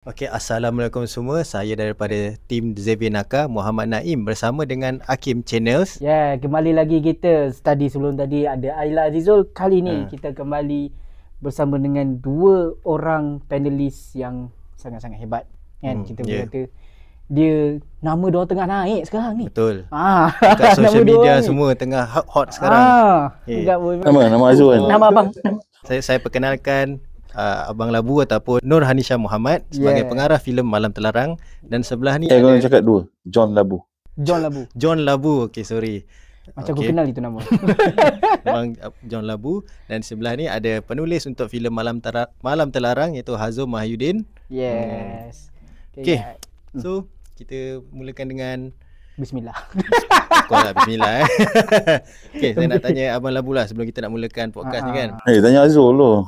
Okey, Assalamualaikum semua. Saya daripada tim Xavier Naka, Muhammad Naim bersama dengan Hakim Channels. Ya, kembali lagi kita. Tadi sebelum tadi ada Aila Azizul. Kali ni kita kembali bersama dengan dua orang panelis yang sangat-sangat hebat. Kan kita boleh kata dia nama dia tengah naik sekarang ni. Betul. Dekat social media semua tengah hot sekarang. Nama Azul kan? Nama abang. Saya perkenalkan Abang Labu ataupun Nur Hanisha Muhammad sebagai pengarah filem Malam Terlarang, dan sebelah ni kau cakap dua, John Labu. John Labu. Okey, sorry. Macam aku kenal itu nama. Abang John Labu, dan sebelah ni ada penulis untuk filem Malam Terlarang iaitu Hazum Mahyudin. Yes. Okey. So, kita mulakan dengan Bismillah. Bismillah. Okey, saya nak tanya Abang Labu lah sebelum kita nak mulakan podcast ni kan. Tanya Azul dulu.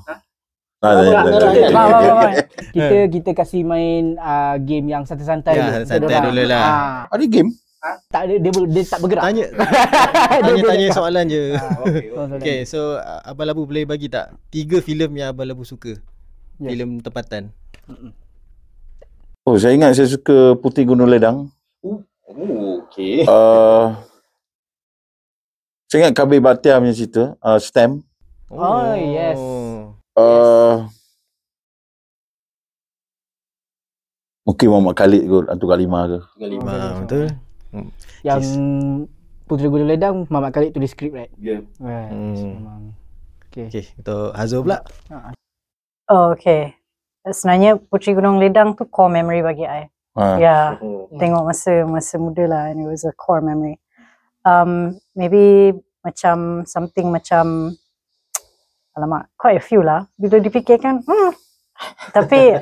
Kita kasih main game yang santai-santai. Ya, santai dulu lah. Ada game? Tak ada, dia tak bergerak. Tanya soalan je. Okay, so Abang Labu boleh bagi tak 3 filem yang Abang Labu suka? Filem tempatan. Oh, saya ingat saya suka Puteri Gunung Ledang. Okay. Saya ingat Kabir Bhatiar punya cerita, Stamp. Oh, yes. Mungkin Muhammad Khalid kot, Hantu Kalimah ke. Betul. Yang Puteri Gunung Ledang, Muhammad Khalid tulis skrip, right? Ya. Memang. Okay, untuk Hazul pula. Okay. Sebenarnya Puteri Gunung Ledang tu core memory bagi I. Ya, tengok masa muda lah, and it was a core memory. Maybe macam something macam, alamak, quite a few lah. Bila dipikirkan, tapi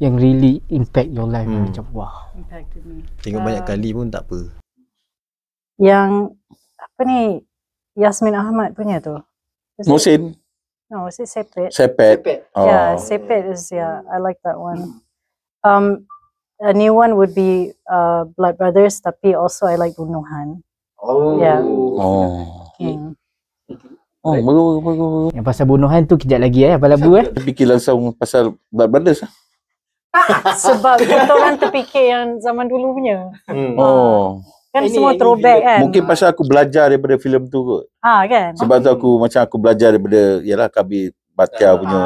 yang really impact your life, macam wah. impacted me. Tengok banyak kali pun tak apa. Yang apa ni, Yasmin Ahmad punya tu. Mohsin. No, was it Sepet? Sepet. Yeah, Sepet is, I like that one. A new one would be Blood Brothers, tapi also I like Bunuhan. Yeah. Bagus. Yang pasal bunuhan tu kejap lagi Abang Labu Fikir langsung pasal Blood Brothers lah. Sebab kita orang terfikir yang zaman dulu punya. Kan semua throwback kan. Mungkin pasal aku belajar daripada filem tu kot. Kan. Sebab tu aku belajar daripada Kabir Bhatiar punya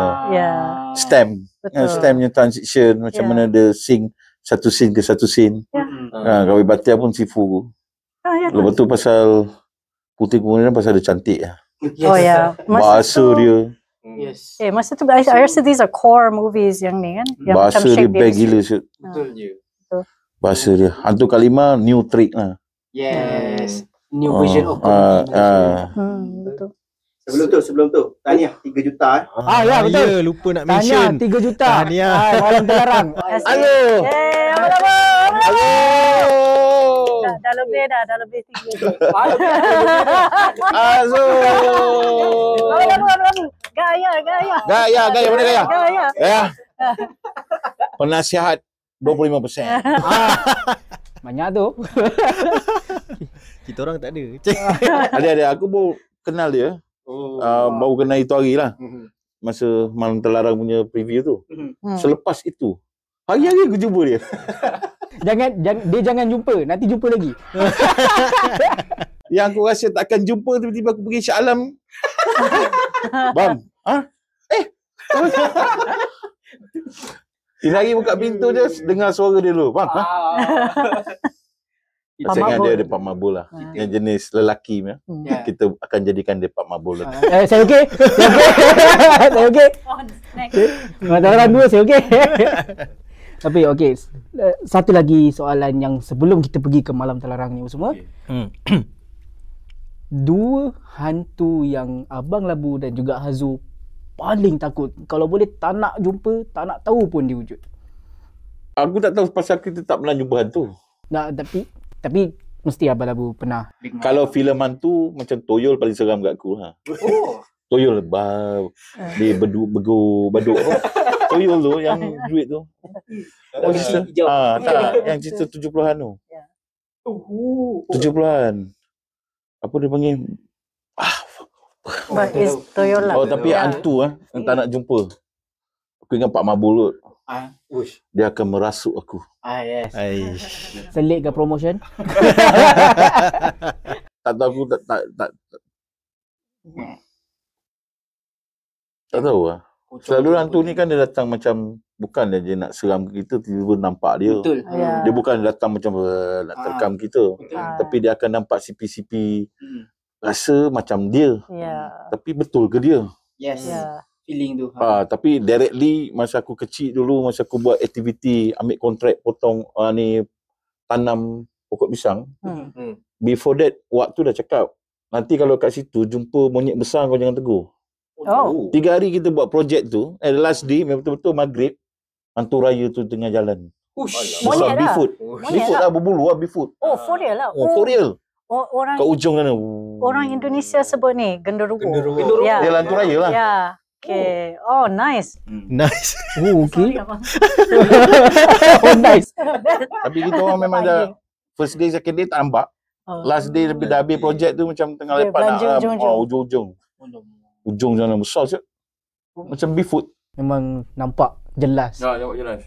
Stamp. Stamp punya transition, macam mana dia sing satu scene ke satu scene. Kabir Bhatiar pun sifu. Lepas tu pasal Puteri Gunung Ledang pasal dia cantik lah. Bahasa dia. Yes. Masa tu I rasa these are core movies yang ni kan. Yang Bahasa dia best gila shoot. Betul je. Bahasa dia. Hantu Kalimah new trick lah. Yes. New version of betul. Sebelum tu Tahniah 3 juta ya betul. Ya, lupa nak mention. Tahniah 3 juta. Tahniah. Malam Terlarang. Halo. Dah lebih 3. Azul. Gaya. Mana gaya? Gaya. Ya. Penasihat 25%. Banyak tu. Kita orang tak ada. Ada aku baru kenal dia. Baru kenal itu hari lah. Masa Malam Terlarang punya preview tu. Selepas itu hari-hari aku jumpa dia. Jangan jumpa, nanti jumpa lagi. Yang aku rasa takkan jumpa, tiba-tiba aku pergi Shah Alam. Bang, Ini lagi buka pintu je, dengar suara dia dulu. Bang, Saya ingat dia ada Pak Mabul lah. Yang jenis lelaki punya. Kita akan jadikan dia Pak Mabul lah. Saya okey. Saya okey. Orang dua saya okey. Tapi okey, satu lagi soalan yang sebelum kita pergi ke Malam Terlarang ni semua. Dua hantu yang Abang Labu dan juga Hazu paling takut. Kalau boleh tak nak jumpa, tak nak tahu pun dia wujud. Aku tak tahu pasal kita tak pernah jumpa hantu. Tapi mesti Abang Labu pernah. Kalau filem hantu macam Toyol paling seram kat aku lah. Toyol dia baduk Toyol tu yang duit tu. Yang cerita 70-an tu. 70-an. Apa dia panggil? But it's Toyol lah. Tapi hantu yang tak nak jumpa. Aku ingat Pak Mabul kot. dia akan merasuk aku. Yes. Aish. Selit ke promotion? Tak tahu aku tak tahu lah. Selalu hantu ni kan dia datang macam bukan dia nak seram kita, tiba-tiba nampak dia. Betul. Dia bukan datang macam nak terkam kita. Tapi dia akan nampak sipi-sipi rasa macam dia. Tapi betul ke dia? Yes. Feeling tu. Tapi directly masa aku kecil dulu, masa aku buat aktiviti ambil kontrak potong tanam pokok pisang. Before that waktu dah cakap, nanti kalau kat situ jumpa monyet besar kau jangan tegur. 3 hari kita buat projek tu, the last day betul-betul maghrib, hantu raya tu tengah jalan. Monyet lah. Bigfoot lah, berbulu lah Bigfoot. For real lah. For real. Orang kat ujung sana. Orang Indonesia sebut ni genderuwo. Dia hantu raya lah. Okay. Nice. Nice. Okay. Nice. Tapi kita orang memang dah first day, second day tak nampak. Last day dah habis projek tu macam tengah lepak nak ujung-ujung. Ujung sana besar siap. Macam Bigfoot. Memang nampak jelas. Nampak jelas.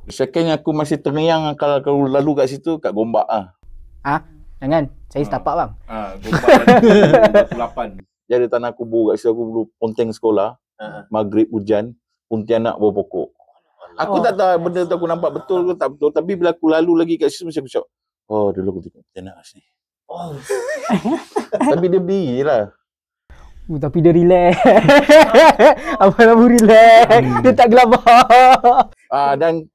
Second aku masih terngiang kalau lalu kat situ kat Gombak ah. Jangan. Saya setapak bang. Gombak 28. Jadi tanah kubur kat situ aku dulu ponteng sekolah. Maghrib hujan, Pontianak bawah pokok. Aku tak tahu benda tu aku nampak betul ke tak betul, tapi bila aku lalu lagi kat situ mesti aku cakap, dulu aku tengok Pontianak sini. Tapi dia berdiri lah. Tapi dia relax. Abang-abang relax. Dia tak gelabah. Dan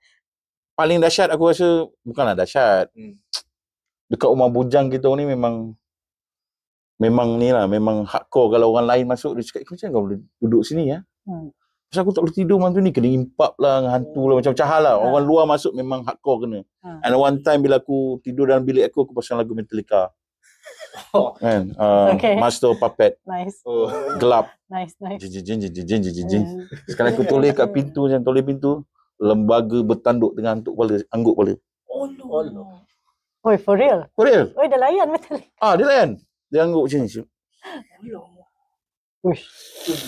paling dahsyat aku rasa, bukanlah dahsyat. Dekat rumah bujang kita ni memang ni lah, memang hardcore. Kalau orang lain masuk, dia cakap, macam kau boleh duduk sini ya? Pasal aku tak boleh tidur malam tu ni, kena impap lah, dengan hantu lah, macam-macam hal lah. Orang luar masuk memang hardcore kena. And one time bila aku tidur dalam bilik aku pasang lagu Metallica. Kan? Master Puppet. Nice. Gelap. Nice. Sekarang aku tulis kat pintu, macam tulis pintu, lembaga bertanduk dengan anggut kepala. For real? For real? Dia layan betul. Dia layan. Dia angguk macam ni.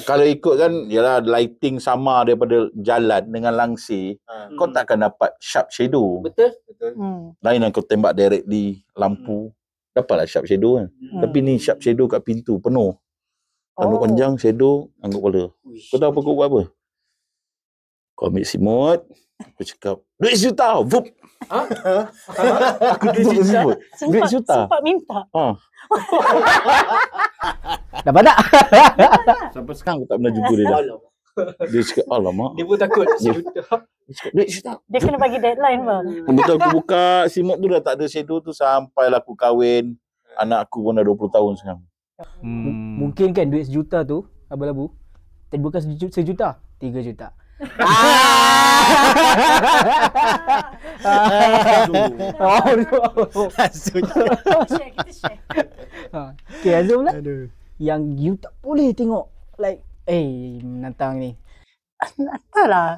Kalau ikut kan, yalah lighting sama daripada jalan dengan langsir, kau takkan dapat sharp shadow. Betul. Lain kau tembak directly lampu, dapatlah sharp shadow kan. Tapi ni sharp shadow kat pintu, penuh. Tanduk panjang, shadow, angguk kepala. Kau tahu apa kau buat apa? Kau ambil simut, aku cakap, duit juta, vup. Aku tutup simut. Duit juta. Sempat minta. Dapat tak? Sampai sekarang aku tak pernah jumpa dia dah. Dia cakap, alamak. Dia pun takut. Dia cakap, duit juta. Dia kena bagi deadline bang. Betul aku buka simut tu dah tak ada shadow tu sampailah aku kahwin. Anak aku pun dah 20 tahun sekarang. Mungkin kan duit sejuta tu, Abang-Labu, bukan sejuta, 3 juta. Okay, Azul lah. Yang you tak boleh tengok like menantang ni. Entahlah.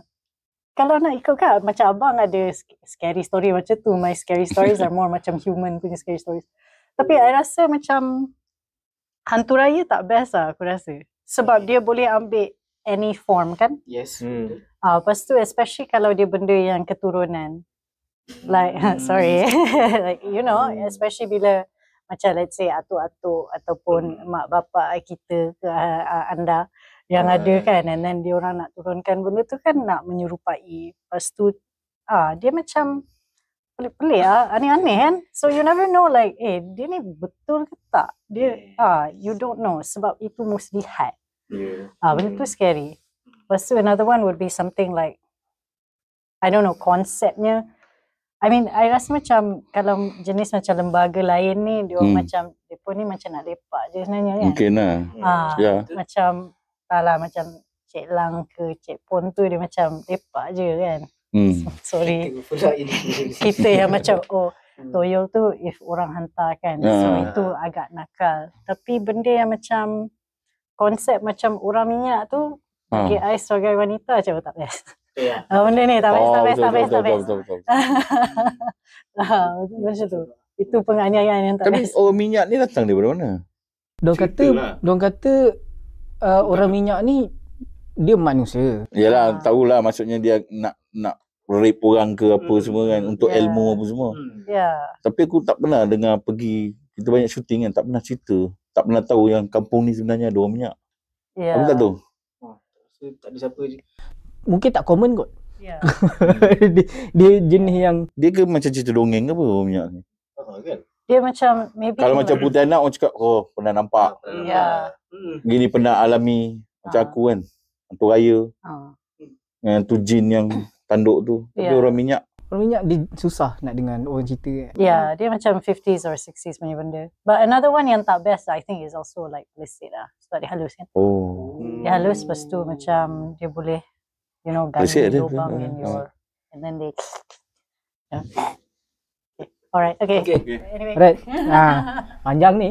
Kalau nak ikut kan, macam abang ada scary story macam tu. My scary stories are more macam human punya scary stories. Tapi I rasa macam hantu raya tak best lah aku rasa. Sebab dia boleh ambil any form kan? Yes. Lepas tu especially kalau dia benda yang keturunan. Like, sorry. Like, you know, especially bila macam let's say atuk-atuk ataupun mak bapak kita ke anda yang ada kan, and then dia orang nak turunkan benda tu kan, nak menyerupai. Lepas tu, dia macam pelik-pelik aneh-aneh kan. So you never know like, dia ni betul ke tak? Dia, you don't know sebab itu muslihat. Benda tu scary. Lepas tu another one would be something like, I don't know, konsepnya. I mean, I rasa macam kalau jenis macam lembaga lain ni, dia macam, dia pun ni macam nak lepak je sebenarnya kan. Mungkin lah. Macam, taklah macam Cik Lang ke Cik Pon tu dia macam lepak je kan. Sorry. Kita yang macam, toyol tu if orang hantar kan. So itu agak nakal. Tapi benda yang macam, konsep macam orang minyak tu, bagi I sebagai wanita macam tak best. Benda ni tak best. Betul. Macam tu. Itu penganiayaan yang tak best. Tapi orang minyak ni datang daripada mana? Diorang kata orang minyak ni dia manusia. Yalah, tahulah maksudnya dia nak rape orang ke apa semua kan, untuk ilmu apa semua. Tapi aku tak pernah dengar pergi, kita banyak syuting kan, tak pernah cerita, tak pernah tahu yang kampung ni sebenarnya ada orang minyak. Aku tak tahu. Tak ada siapa je. Mungkin tak common kot. dia jenis yang dia ke macam cerita dongeng ke apa orang minyak ni? Kan? Dia macam maybe Kalau macam putih anak orang cakap, oh pernah nampak. Gini pernah alami macam aku kan. Hantu raya. Yang tu jin yang tanduk tu. Tapi orang minyak. Orang minyak dia susah nak dengan orang cerita kan. Dia macam 50s or 60s punya benda. But another one yang tak best I think is also like listed lah. Sebab dia halus kan. Dia halus, lepas tu macam dia boleh gali lubang in your and then they Alright, okay. Anyway. Right. Panjang ni.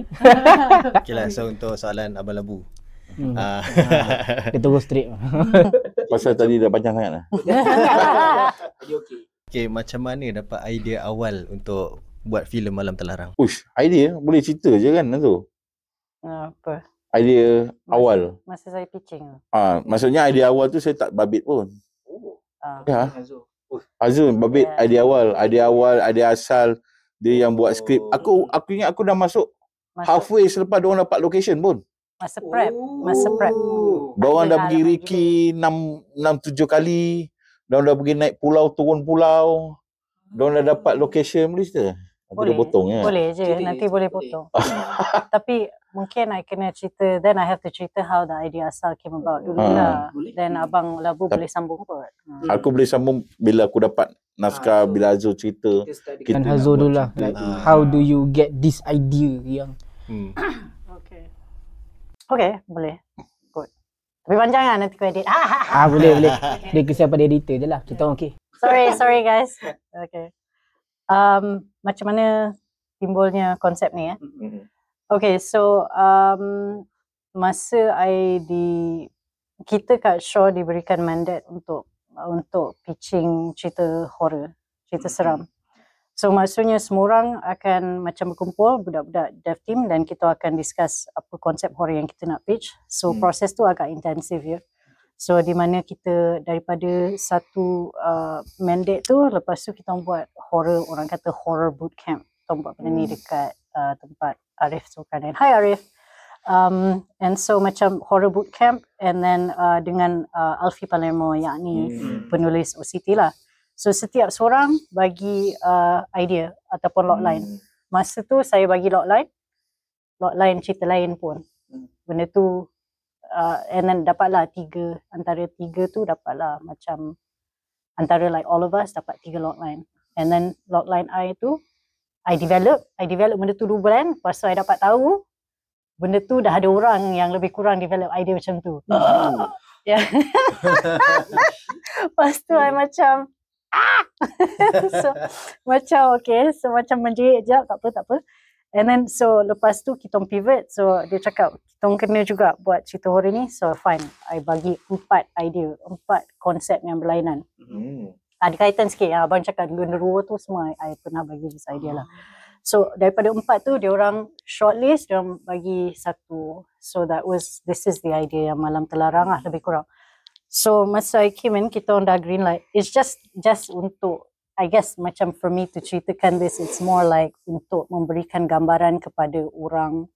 Okay lah, so untuk soalan Abang Labu. Dia terus straight. Pasal tadi dah panjang sangat lah. Okay, macam mana dapat idea awal untuk buat filem Malam Terlarang? Ush, idea? Boleh cerita je kan tu? Apa? Idea awal. Masa saya pitching. Maksudnya idea awal tu saya tak babit pun. Ya. Azul babit idea awal, idea asal dia yang buat skrip. Aku ingat aku dah masuk halfway selepas diorang dapat location pun. Masa prep. Diorang dah pergi Riki 6-7 kali. Diorang dah pergi naik pulau, turun pulau. Diorang dah dapat location. Boleh cerita? Boleh potong ya. Boleh je, nanti boleh potong. Tapi mungkin I kena cerita, then I have to cerita how the idea asal came about dulu lah. Then Abang Labu boleh sambung kot. Aku boleh sambung bila aku dapat naskah, bila Azul cerita. Dan Azul dulu lah. Like, how do you get this idea yang Okay, boleh. Good. Tapi panjang lah nanti aku edit. Boleh. Dia kesiapan editor je lah. Kita okay. Sorry guys. Okay. Macam mana timbulnya konsep ni Okay, so masa kita kat Shaw diberikan mandat untuk pitching cerita horror, cerita seram. So maksudnya semua orang akan macam berkumpul, budak-budak dev team, dan kita akan discuss apa konsep horror yang kita nak pitch. So proses tu agak intensif ya. So di mana kita daripada satu mandate tu, lepas tu kita buat horror, orang kata horror bootcamp. Kita buat benda ni dekat tempat Arif Zulkarnain. Hi Arif. And so macam horror bootcamp, and then dengan Alfie Palermo yang ni penulis OCT lah. So setiap seorang bagi idea ataupun logline. Masa tu saya bagi logline cerita lain pun. Benda tu and then dapatlah antara tiga tu dapatlah macam antara like all of us dapat 3 logline. And then logline I tu I develop benda tu 2 bulan. Lepas tu I dapat tahu benda tu dah ada orang yang lebih kurang develop idea macam tu. Lepas tu I macam so macam okay, so macam menjerit je, tak apa. And then so lepas tu kita pivot. So dia cakap kita kena juga buat cerita horror ni. So fine, I bagi 4 idea, 4 konsep yang berlainan. Ada kaitan sikit yang abang cakap genderuwo tu semua I pernah bagi this idea lah. So daripada 4 tu dia orang shortlist, dia orang bagi 1. So this is the idea yang Malam Terlarang lah lebih kurang. So masa I came in, kita orang dah green light. It's just untuk, I guess macam for me to ceritakan this, it's more like untuk memberikan gambaran kepada orang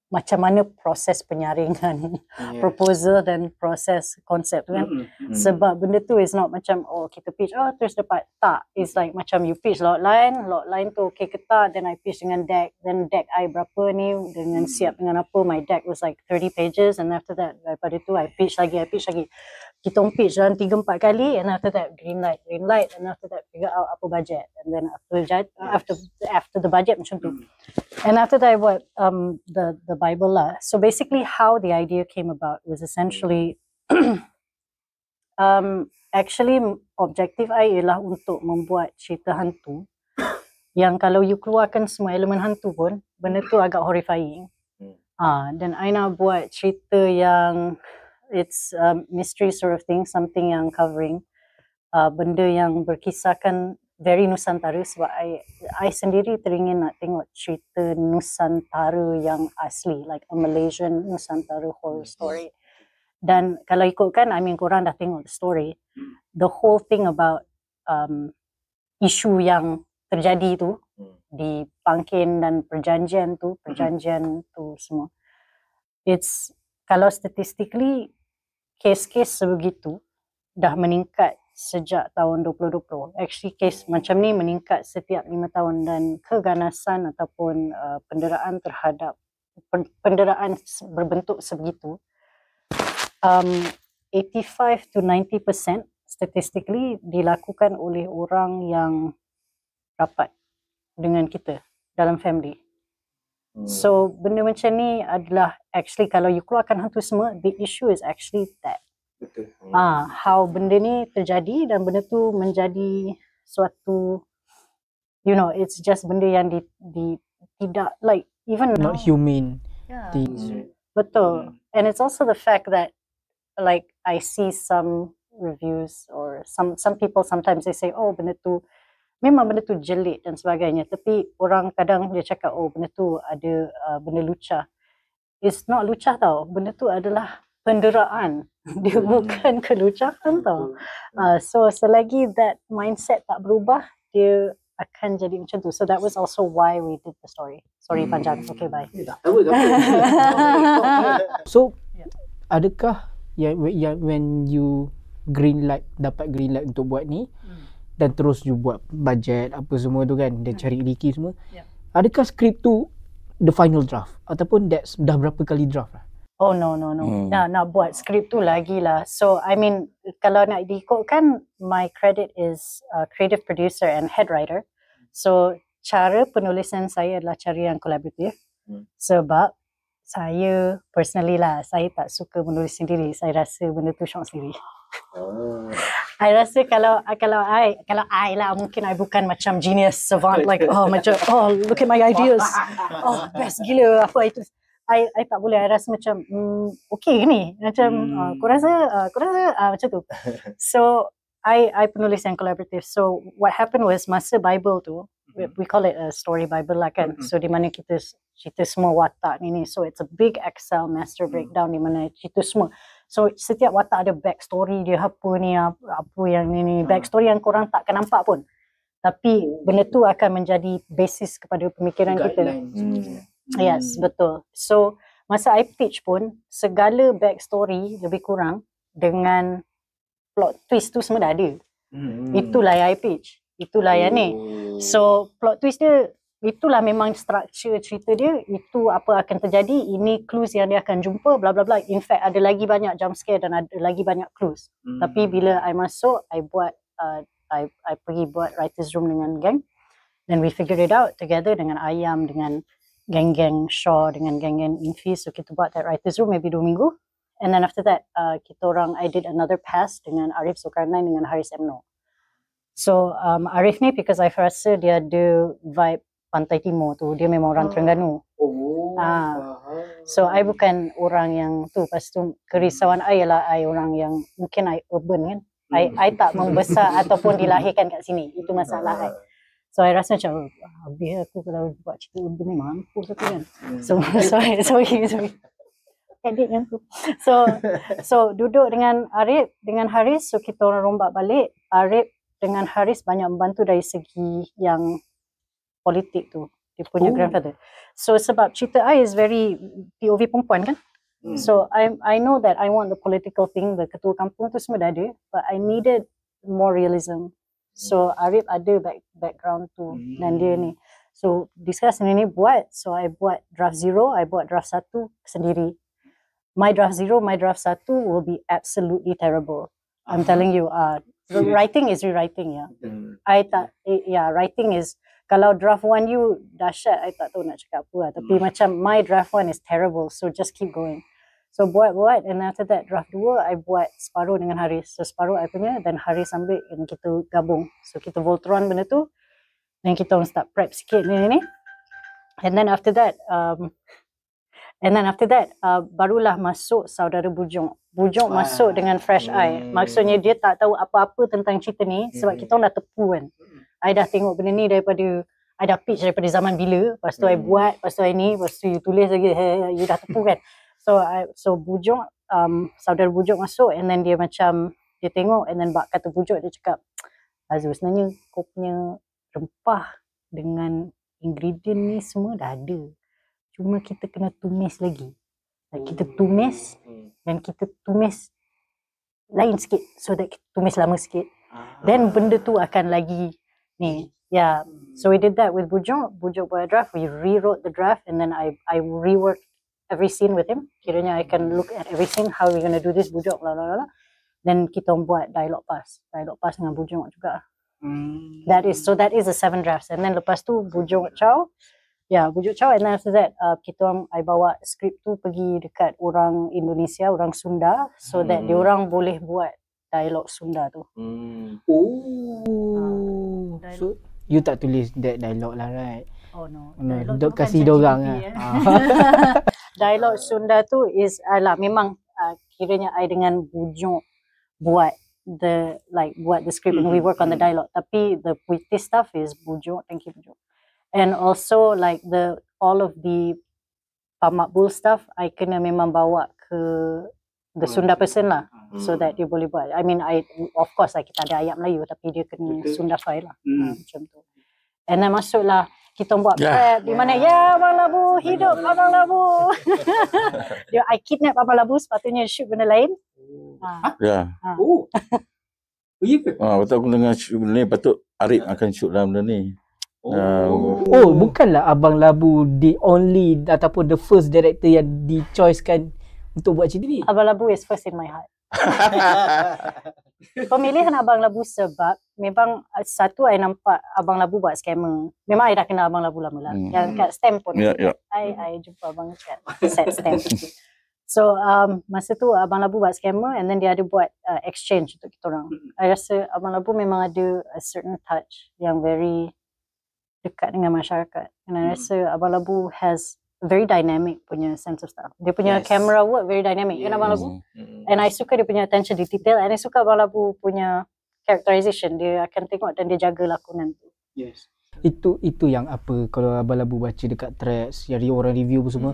macam mana proses penyaringan proposal dan proses konsep tu kan. Sebab benda tu is not macam kita pitch terus dapat. Tak, it's like macam you pitch logline tu okay ke tak, then I pitch dengan deck, then deck I berapa ni dengan siap dengan apa. My deck was like 30 pages, and after that daripada tu I pitch lagi. Kita pitch dalam 3-4 kali, and after that green light, and after that figure out apa budget, and then after the budget macam tu. And after that I buat the Bible lah. So basically how the idea came about was essentially actually objektif I ialah untuk membuat cerita hantu yang kalau you keluarkan semua elemen hantu pun benda tu agak horrifying. Dan I nak buat cerita yang it's mystery sort of thing, something yang covering benda yang berkisahkan very Nusantara. Sebab I sendiri teringin nak tengok cerita Nusantara yang asli, like a Malaysian Nusantara horror story. Dan kalau ikutkan, I mean korang dah tengok the story, the whole thing about isu yang terjadi tu di Pangkin dan perjanjian tu semua, it's, kalau statistically kes-kes sebegitu dah meningkat sejak tahun 2020. Actually kes macam ni meningkat setiap 5 tahun, dan keganasan ataupun penderaan terhadap penderaan berbentuk sebegitu, 85 to 90% statistically dilakukan oleh orang yang rapat dengan kita dalam family. So benda macam ni adalah actually, kalau you keluarkan hantu semua, the issue is actually that. Betul. How benda ni terjadi dan benda tu menjadi suatu, you know, it's just benda yang tidak like even not humane. Yeah. Things. Betul. And it's also the fact that like I see some reviews or some people sometimes they say, oh benda tu memang benda tu jelit dan sebagainya, tapi orang kadang dia cakap oh benda tu ada benda lucah. It's not lucah tau, benda tu adalah penderaan. Dia bukan kelucahan tau. So selagi that mindset tak berubah, dia akan jadi macam tu. So that was also why we did the story. Sorry panjang. Okay, bye. So adakah when you dapat green light untuk buat ni, dan terus you buat budget apa semua tu kan, dia cari liki semua, adakah skrip tu the final draft ataupun that's dah berapa kali draft lah? Oh no. Nak buat skrip tu lagi lah. So I mean kalau nak diikutkan, my credit is creative producer and head writer. So cara penulisan saya adalah cara yang kolaboratif. Sebab saya personally lah, saya tak suka menulis sendiri. Saya rasa benda tu syok sendiri. I rasa kalau I lah, mungkin I bukan macam genius savant like macam look at my ideas, best gila apa itu. I tak boleh. I rasa macam okay ni macam aku rasa macam tu. So I penulis yang kolaboratif. So what happened was masa Bible tu, we call it a story Bible lah kan. So di mana kita cerita semua watak ni. So it's a big Excel master breakdown di mana cerita semua. So setiap watak ada backstory dia, apa ni, apa yang ni, backstory yang korang tak akan nampak pun. Tapi benda tu akan menjadi basis kepada pemikiran kita. Yes, betul. So masa I pitch pun, segala backstory lebih kurang dengan plot twist tu semua dah ada. Itulah yang I pitch. Itulah yang ni. So plot twist dia, itulah memang structure cerita dia, itu apa akan terjadi, ini clues yang dia akan jumpa, bla bla bla. In fact ada lagi banyak jump scare dan ada lagi banyak clues. Tapi bila I masuk, I buat I pergi buat writers room dengan gang, then we figured it out together dengan Ayam, dengan geng-geng Shaw, dengan geng-geng Infi. So kita buat that writers room maybe 2 minggu. And then after that I did another pass dengan Arif Zulkarnain dengan Haris Emno. So Arif ni because I rasa dia ada vibe Pantai Timur tu, dia memang orang Terengganu. So I bukan orang yang tu. Lepas tu kerisauan I ialah I orang yang mungkin I urban kan. I tak membesar ataupun dilahirkan kat sini. Itu masalah I. So I rasa macam habis aku kalau buat cerita urban ni mampu satu kan. So sorry. Edit yang tu. So duduk dengan Arif, dengan Haris, so kita orang rombak balik. Arif dengan Haris banyak membantu dari segi yang politik tu, dia punya grandfather. So sebab cerita I is very POV perempuan kan. So I know that I want the political thing, the ketua kampung tu semua dah ada, but I needed more realism. So Arif ada background tu dan dia ni. So discuss ni buat, so I buat draft 0, I buat draft 1 sendiri. My draft 0, my draft 1 will be absolutely terrible. I'm telling you, writing is rewriting writing is, kalau draft 1 you dahsyat, I tak tahu nak cakap apa lah. Tapi macam my draft 1 is terrible, so just keep going. So buat and after that draft 2 I buat separuh dengan Haris. So separuh I punya dan Haris ambil dan kita gabung. So kita Voltron benda tu, dan kita orang start prep sikit ni. And then after that barulah masuk saudara Bujung. Bujung masuk dengan fresh eye. Maksudnya dia tak tahu apa-apa tentang cerita ni sebab kita orang dah tepu kan. I dah tengok benda ni daripada, I dah pitch daripada zaman bila, lepas tu I buat, lepas tu I ni, lepas tu you tulis lagi, you dah tepu kan. So Bujung saudara bujuk masuk and then dia macam dia tengok and then bak kata bujuk dia cakap, Azul sebenarnya kau punya rempah dengan ingredient ni semua dah ada. Cuma kita kena tumis lagi. Kita tumis dan kita tumis lain sikit so that kita tumis lama sikit. Then benda tu akan lagi ni. Yeah. So we did that with Bujuk. Bujuk buat draft. We rewrote the draft and then I reworked every scene with him. Kiranya I can look at every scene, how we gonna do this, Bujuk, blah blah blah. Then kita buat dialogue pass dengan Bujuk juga. That is the 7 drafts. And then lepas tu Bujuk Chow. Yeah, Bujuk Chow. And then after that, I bawa skrip tu pergi dekat orang Indonesia, orang Sunda, so that diorang boleh buat dialog Sunda tu. So you tak tulis that dialog lah, right? Oh no. Dok kasih diorang lah. Dialog Sunda tu is memang kiranya I dengan Bujuk buat the script and we work on the dialogue. Tapi the witty stuff is Bujuk. Thank you, Bujuk. And also like all of the Pak Makbul stuff I kena memang bawa ke the Sunda person lah, so that dia boleh buat. I mean, of course kita ada ayat Melayu tapi dia kena Sunda file lah. Macam tu. And then masuklah kita buat prep di mana Abang Labu hidup Abang Labu. I kidnap Abang Labu, sepatutnya shoot benda lain. Betul aku dengar shoot benda ni, patut Arif akan shoot dalam benda ni. Bukanlah Abang Labu the only ataupun the first director yang di-choicekan untuk buat cerita ni. Abang Labu is first in my heart. Pemilihan Abang Labu sebab memang satu I nampak Abang Labu buat scammer. Memang I dah kenal Abang Labu lama lah. Yang kat stamp pun. I jumpa Abang kat set stamp. So masa tu Abang Labu buat scammer and then dia ada buat exchange untuk kita orang. I rasa Abang Labu memang ada a certain touch yang very dekat dengan masyarakat. And I rasa Abang Labu has very dynamic punya sense of stuff. Dia punya camera work very dynamic. Kan Abang Labu? And I suka dia punya attention to detail and I suka Abang Labu punya characterization. Dia akan tengok dan dia jaga lakonan tu. Yes. Itu yang apa kalau Abang Labu baca dekat threads, dari orang review pun semua.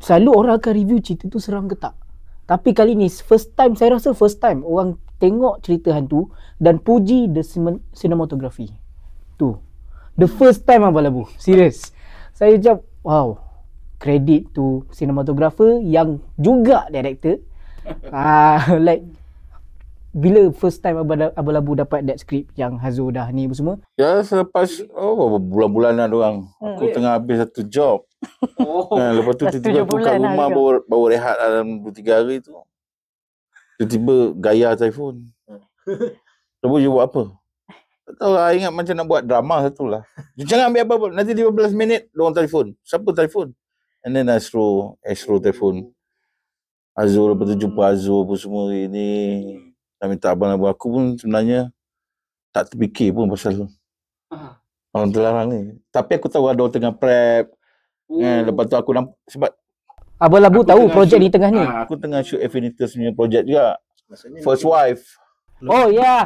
Selalu orang akan review cerita tu seram ke tak. Tapi kali ni saya rasa first time orang tengok cerita hantu dan puji the cinematography. Tu. The first time Abang Labu. Serius. Saya macam wow, credit to cinematographer yang juga director. Like bila first time Abang Labu dapat that script yang Hazo dah ni semua? Ya, selepas bulan-bulan lah diorang. Aku tengah habis satu job. Lepas tu tiba-tiba aku kat rumah baru rehat dalam 2-3 hari tu. Tiba-tiba gaya telefon. Lepas you buat apa? Tak tahu lah, ingat macam nak buat drama satu lah. Jangan ambil apa-apa, nanti 15 minit diorang telefon. Siapa telefon? And then Astro telefon. Azul, lepas tu jumpa Azul pun semua ini. Dah minta Abang Labu. Aku pun sebenarnya tak terfikir pun pasal orang terlarang ni. Tapi aku tahu ada orang tengah prep. Lepas tu aku nampak sebab Abang Labu tahu projek di tengah ni. Aku tengah shoot Affinitas punya projek juga. First Wife. Oh ya.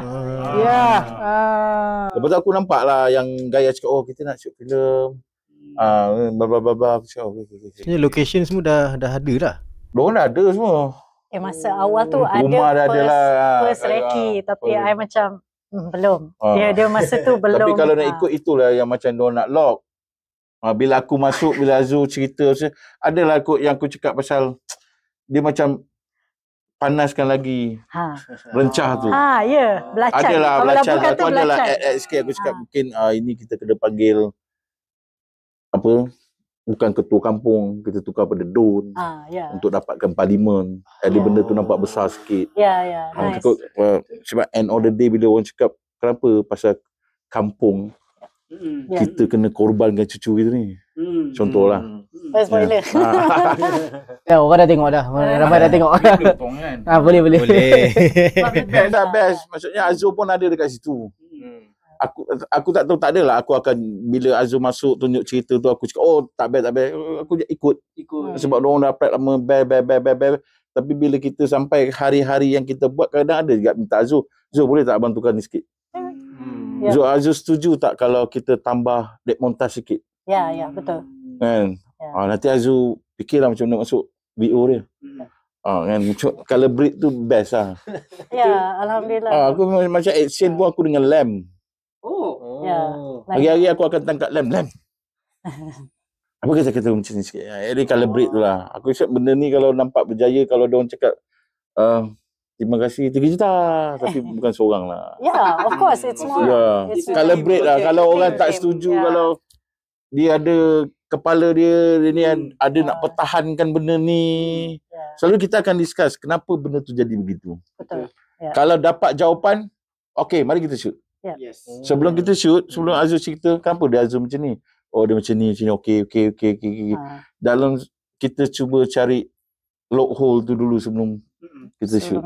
Lepas tu aku nampak lah yang Gaya cakap kita nak shoot filem. Bla aku cakap okay. Location semua dah ada dah. Diorang dah ada semua. Masa awal tu rumah ada first recce tapi I macam belum. Dia masa tu belum. Tapi kalau nak ikut itulah yang macam diorang nak lock. Bila aku masuk, bila Azul cerita, adalah yang aku cakap pasal dia macam panaskan lagi rencah tu. Belacan. Adalah belacan. Aku adalah add sikit. Aku cakap mungkin ini kita kena panggil apa, bukan ketua kampung, kita tukar pada Don untuk dapatkan parlimen. Jadi benda tu nampak besar sikit. Nice. Sebab end of the day bila orang cakap kenapa pasal kampung kita kena korbankan cucu kita ni. Contohlah. Spoiler. Orang dah tengok dah. Ramai dah tengok. Boleh. Best. Maksudnya Azul pun ada dekat situ. Aku tak tahu, tak adalah aku akan bila Azul masuk tunjuk cerita tu aku cakap tak best. Aku ikut. Sebab orang dah prep lama best. Tapi bila kita sampai hari-hari yang kita buat, kadang ada juga minta Azul boleh tak bantukan ni sikit. Azul setuju tak kalau kita tambah dek montaj sikit? Ya, betul. Kan? Nanti Azul fikirlah macam mana masuk VO dia. Kan color breed tu best lah. Ya, alhamdulillah. Aku macam action pun aku dengan lamb. Ya. Hari-hari aku akan tangkap lamb. Apa kata macam ni sikit. Jadi color breed tu lah. Aku rasa benda ni kalau nampak berjaya, kalau diorang cakap terima kasih 3 juta, tapi bukan seorang lah. Yeah, of course it's more. It's color breed lah. Kalau orang tak setuju, kalau dia ada kepala dia ni ada nak pertahankan benda ni. Selalu kita akan discuss kenapa benda tu jadi begitu. Betul. Kalau dapat jawapan, okey, mari kita shoot. Yes. Sebelum kita shoot, sebelum Azul cerita, kenapa dia Azul macam ni? Oh, dia macam ni. Okey. Dalam kita cuba cari loophole tu dulu sebelum kita shoot.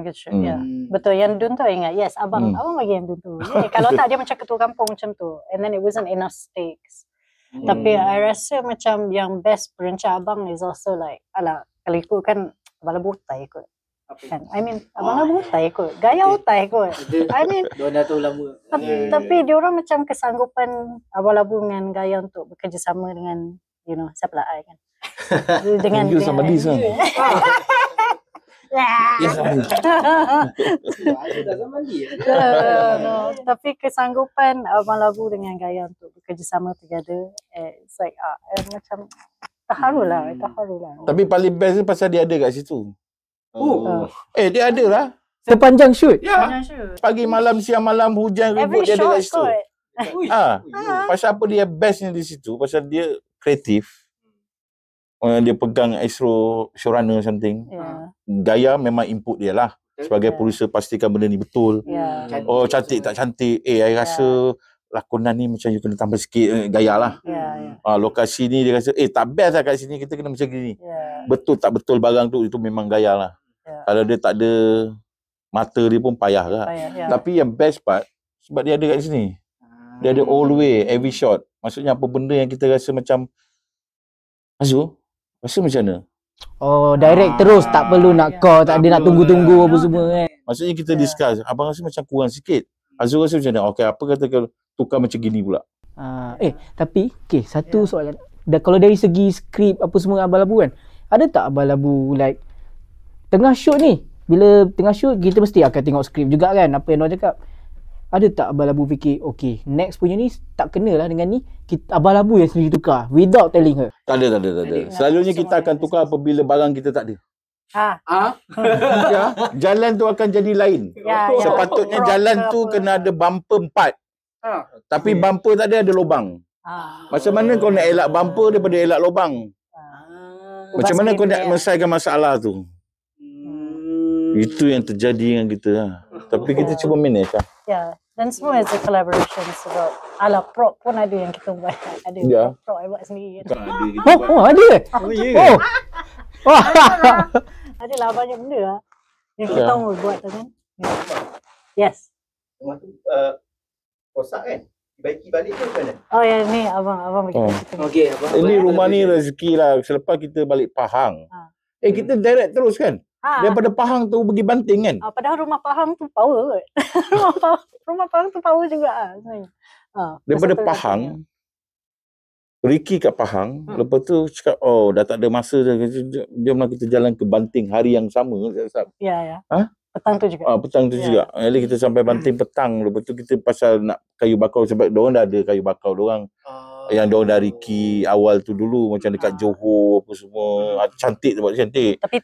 Betul, yang Dun tu ingat. Yes, abang bagi yang Dun tu. Kalau tak, dia macam ketua kampung macam tu. And then it wasn't enough stakes. Tapi I rasa macam yang best perencah abang is also like, kalau ikut kan abang Labu utai ikut. Kan? I mean, abang Labu utai ikut. Gaya utai ikut. I mean, dah tahu lama. Tapi diorang macam kesanggupan abang Labu dengan Gaya untuk bekerjasama dengan, siapa lah I kan. Dengan sama Liz lah. Yes, tapi kesanggupan Abang Labu dengan Gaya untuk bekerjasama together, it's like macam terharu lah. Tapi paling best ni pasal dia ada kat situ. Dia ada lah sepanjang shoot. Pagi malam, siang malam, hujan, ribut, dia ada kat situ. Pasal apa dia bestnya di situ? Pasal dia kreatif. Dia pegang showrunner something. Gaya memang input dia lah. Sebagai producer, pastikan benda ni betul. Cantik tak cantik. I rasa lakonan ni macam you kena tambah sikit. Gaya lah. Lokasi ni dia rasa tak best lah kat sini, kita kena macam gini. Betul tak betul barang tu, itu memang Gaya lah. Kalau dia tak ada mata dia pun payah lah. Tapi yang best part, sebab dia ada kat sini. Dia ada all way, every shot. Maksudnya apa benda yang kita rasa macam Azul, rasa macam mana? Direct terus, tak perlu nak call, tak ada nak tunggu-tunggu apa semua kan. Maksudnya kita discuss, abang rasa macam kurang sikit. Azul rasa macam mana? Okey, apa kata kalau tukar macam gini pula? Tapi satu soalan. Kalau dari segi skrip apa semua Abang Labu kan, ada tak Abang Labu like tengah shoot ni, bila tengah shoot kita mesti akan tengok skrip juga kan, apa yang orang cakap. Ada tak Abang Labu fikir, okay, next punya ni tak kenalah dengan ni, Abang Labu yang sendiri tukar without telling her? Tak ada. Selalunya kita akan tukar apabila barang kita tak ada. Jalan tu akan jadi lain. Sepatutnya jalan tu kena ada bumper 4. Tapi bumper tak ada lubang. Macam mana kau nak elak bumper daripada elak lubang? Macam mana kau nak menyelesaikan masalah tu? Itu yang terjadi dengan kita lah. Tapi kita cuba manage lah. Dan semua is a collaboration sebab prop pun ada yang kita buat. Ada prop I buat sendiri. Ada? Adalah banyak benda lah yang kita tahu buat tu kan. Yes. Rumah tu rosak kan? Dibaiki balik ke macam mana? Ni abang bagi kita. Okey, abang. Ini rumah ni rezeki lah. Selepas kita balik Pahang. Kita direct terus kan? Daripada Pahang tu pergi Banting kan? Padahal rumah Pahang tu power kot. Rumah Pahang tu power juga sebenarnya. Daripada Pahang, Ricky kat Pahang, lepas tu cakap, dah tak ada masa, jomlah kita jalan ke Banting hari yang sama. Ya. Petang tu juga. Petang tu juga. Jadi kita sampai Banting petang. Lepas tu kita pasal nak kayu bakau, sebab diorang dah ada kayu bakau diorang. Yang diorang dah Ricky awal tu dulu, macam dekat Johor apa semua. Cantik tu, cantik. Tapi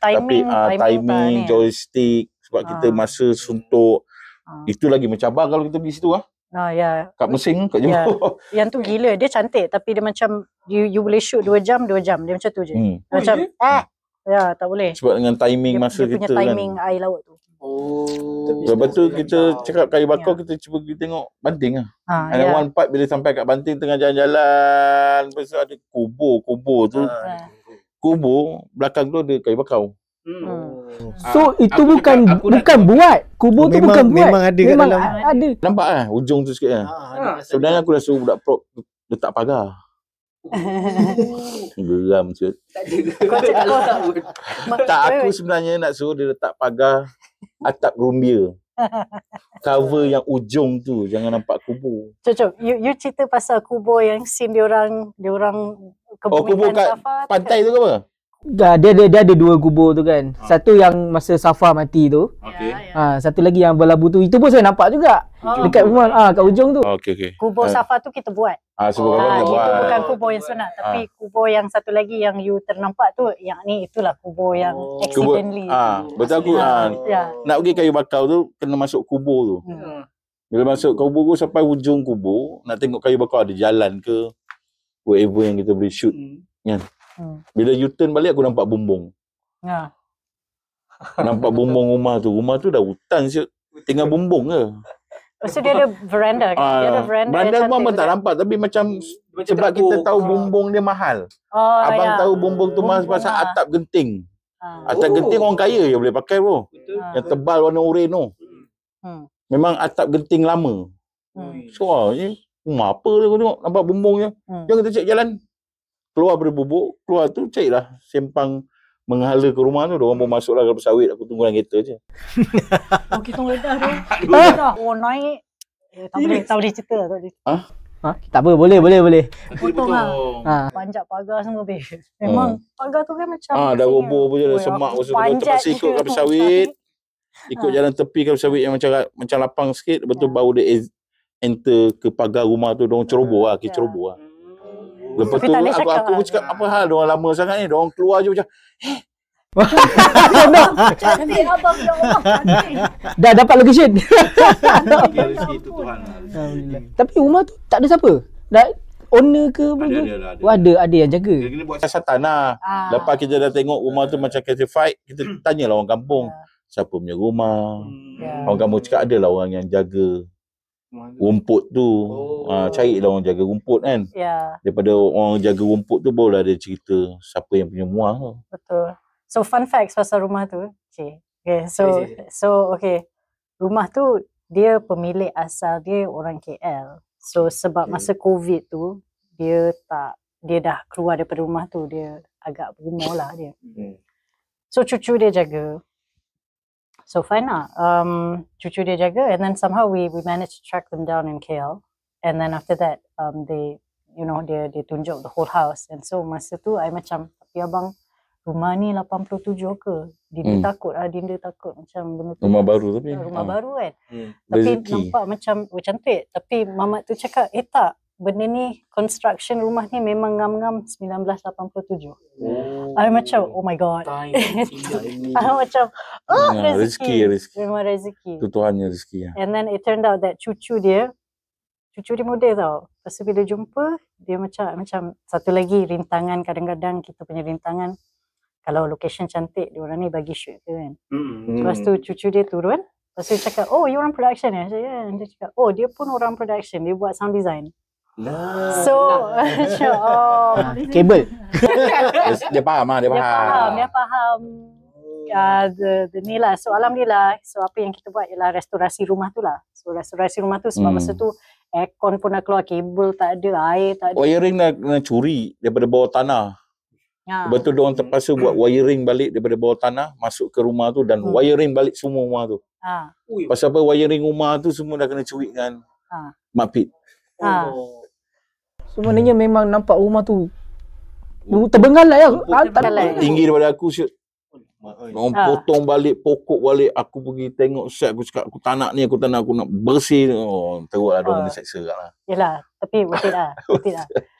timing joystick, sebab kita masa suntuk. Itu lagi mencabar kalau kita pergi situ . Kat Mesing, kat Johor. Yang tu gila, dia cantik tapi dia macam you boleh shoot 2 jam. Dia macam tu je. Macam tak boleh. Sebab dengan timing masa dia kita punya timing air laut tu. Lepas tu kita cakap kayu bakau, kita cuba pergi tengok Banting lah. Ada one part bila sampai kat Banting tengah jalan-jalan, lepas tu ada kubur tu. Kubur belakang tu ada kayu bakau. So itu bukan buat. Kubur tu bukan buat. Memang ada kat dalam. Ada. Nampak ujung tu sikit kan. Sebenarnya aku dah suruh budak prop letak pagar. Geram je. Tak, aku sebenarnya nak suruh dia letak pagar atap rumbia. Cover yang ujung tu, jangan nampak kubur. Cocok. You cerita pasal kubur yang scene diorang kubur kat pantai tu ke apa? Dia ada dua kubur tu kan. Satu yang masa Safa mati tu. Okey. Satu lagi yang berlabu tu. Itu pun saya nampak juga. Dekat rumah kat ujung tu. Okey. Kubur Safa tu kita buat. Sebab kita buat. Itu bukan kubur yang sunat, tapi kubur yang satu lagi yang you ternampak tu, yang ni itulah kubur yang accidentally. Betul aku. Nak pergi kayu bakar tu kena masuk kubur tu. Bila masuk kubur tu sampai ujung kubur, nak tengok kayu bakar ada jalan ke whatever yang kita boleh shoot. Kan? Bila U-turn balik aku nampak bumbung. Nampak bumbung rumah tu. Rumah tu dah hutan siap. Tinggal bumbung ke. Lepas tu dia ada veranda kan? Dia ada veranda memang tak nampak tapi macam sebab kita tahu bumbung dia mahal. Abang tahu bumbung tu mahal pasal atap genting. Atap genting orang kaya je boleh pakai bro. Yang tebal warna oranye tu. Memang atap genting lama. So ni rumah apa dia aku tengok nampak bumbung je. Jom kita cek jalan. Keluar dari bubuk, keluar tu carilah sempang menghala ke rumah tu. Diorang pun masuklah ke pesawit, aku tunggu dalam kereta je. Kita ledah tu. Naik. Tak boleh cerita lah. Tak apa, boleh. Potong lah. Panjat pagar semua habis. Memang pagar tu kan macam dah roboh pun je, dah semak pun semua. Terpaksa ikut ke pesawit. Ikut jalan tepi ke pesawit yang macam lapang sikit. Lepas tu baru dia enter ke pagar rumah tu. Diorang ceroboh lah, ceroboh lah. Lepas tu aku pun cakap apa hal diorang lama sangat ni. Diorang keluar je macam cantik abang ya Allah. Dah dapat location. Rezeki tu Tuhan. Alhamdulillah. Tapi rumah tu tak ada siapa? Owner ke? Ada yang jaga. Dia kena buat siasatan lah. Lepas kita dah tengok rumah tu macam classified, kita tanyalah orang kampung. Siapa punya rumah. Orang kampung cakap adalah orang yang jaga rumput tu. Carilah orang jaga rumput kan. Daripada orang jaga rumput tu barulah dia cerita siapa yang punya rumah tu. Betul. So fun facts pasal rumah tu. Okay. Okay. Rumah tu dia pemilik asal dia orang KL. So sebab masa COVID tu dia dah keluar daripada rumah tu, dia agak berumur lah dia. So cucu dia jaga. So fine lah. Cucu dia jaga, and then somehow we managed to track them down in KL. And then after that, they tunjuk the whole house. And so masa tu I macam, tapi abang rumah ni 87 ke? Dinda takut macam benda tu. Rumah baru tapi. Rumah baru kan. Tapi nampak macam cantik. Tapi mamat tu cakap, tak. Benda ni, construction rumah ni memang ngam-ngam 1987. I macam, oh my god. I macam, rezeki. Memang rezeki. Tu Tuhannya rezeki. And then it turned out that cucu dia muda tau. Lepas tu bila jumpa, dia macam satu lagi rintangan, kadang-kadang kita punya rintangan, kalau location cantik, diorang ni bagi shoot ke kan. Lepas tu cucu dia turun, lepas tu dia cakap, oh you orang production ya? Dia cakap, oh dia pun orang production, dia buat sound design. So kabel. Dia faham. Dia faham. The ni lah. So alhamdulillah. So apa yang kita buat ialah restorasi rumah tu lah. So restorasi rumah tu sebab masa tu aircon pun dah keluar, kabel tak ada, air tak ada. Wiring nak curi daripada bawah tanah. Betul diorang terpaksa buat wiring balik daripada bawah tanah masuk ke rumah tu dan wiring balik semua rumah tu. Pasal apa wiring rumah tu semua dah kena curi dengan Makpit. Sebenarnya memang nampak rumah tu terbengal lah ya. Tinggi daripada aku siap. Orang potong balik, pokok balik. Aku pergi tengok set, aku cakap aku tak nak aku nak bersih. Teruklah diorang kena seksa lah. Yelah, tapi betul lah.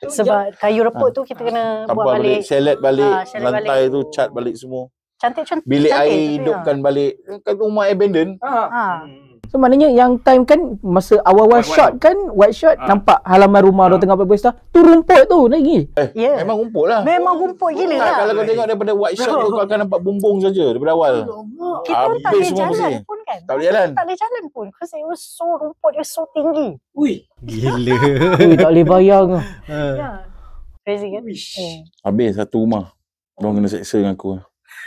Sebab kayu reput tu kita kena buat balik. Selet balik, lantai tu cat balik semua. Cantik. Bilik air hidupkan balik. Kan rumah abandon. So maknanya yang time kan masa awal-awal shot kan, white shot, nampak halaman rumah dia tengah berpesta. Tu rumput tu lagi. Memang rumput lah. Memang rumput gila lah. Kalau kau tengok daripada white shot tu kau akan nampak bumbung saja daripada awal. Kita tak boleh jalan pun kan. Tak boleh jalan. Tak boleh jalan pun. Because it was so, rumput dia so tinggi. Gila. Tak boleh bayang. Crazy kan. Habis satu rumah. Diorang kena seksa dengan aku.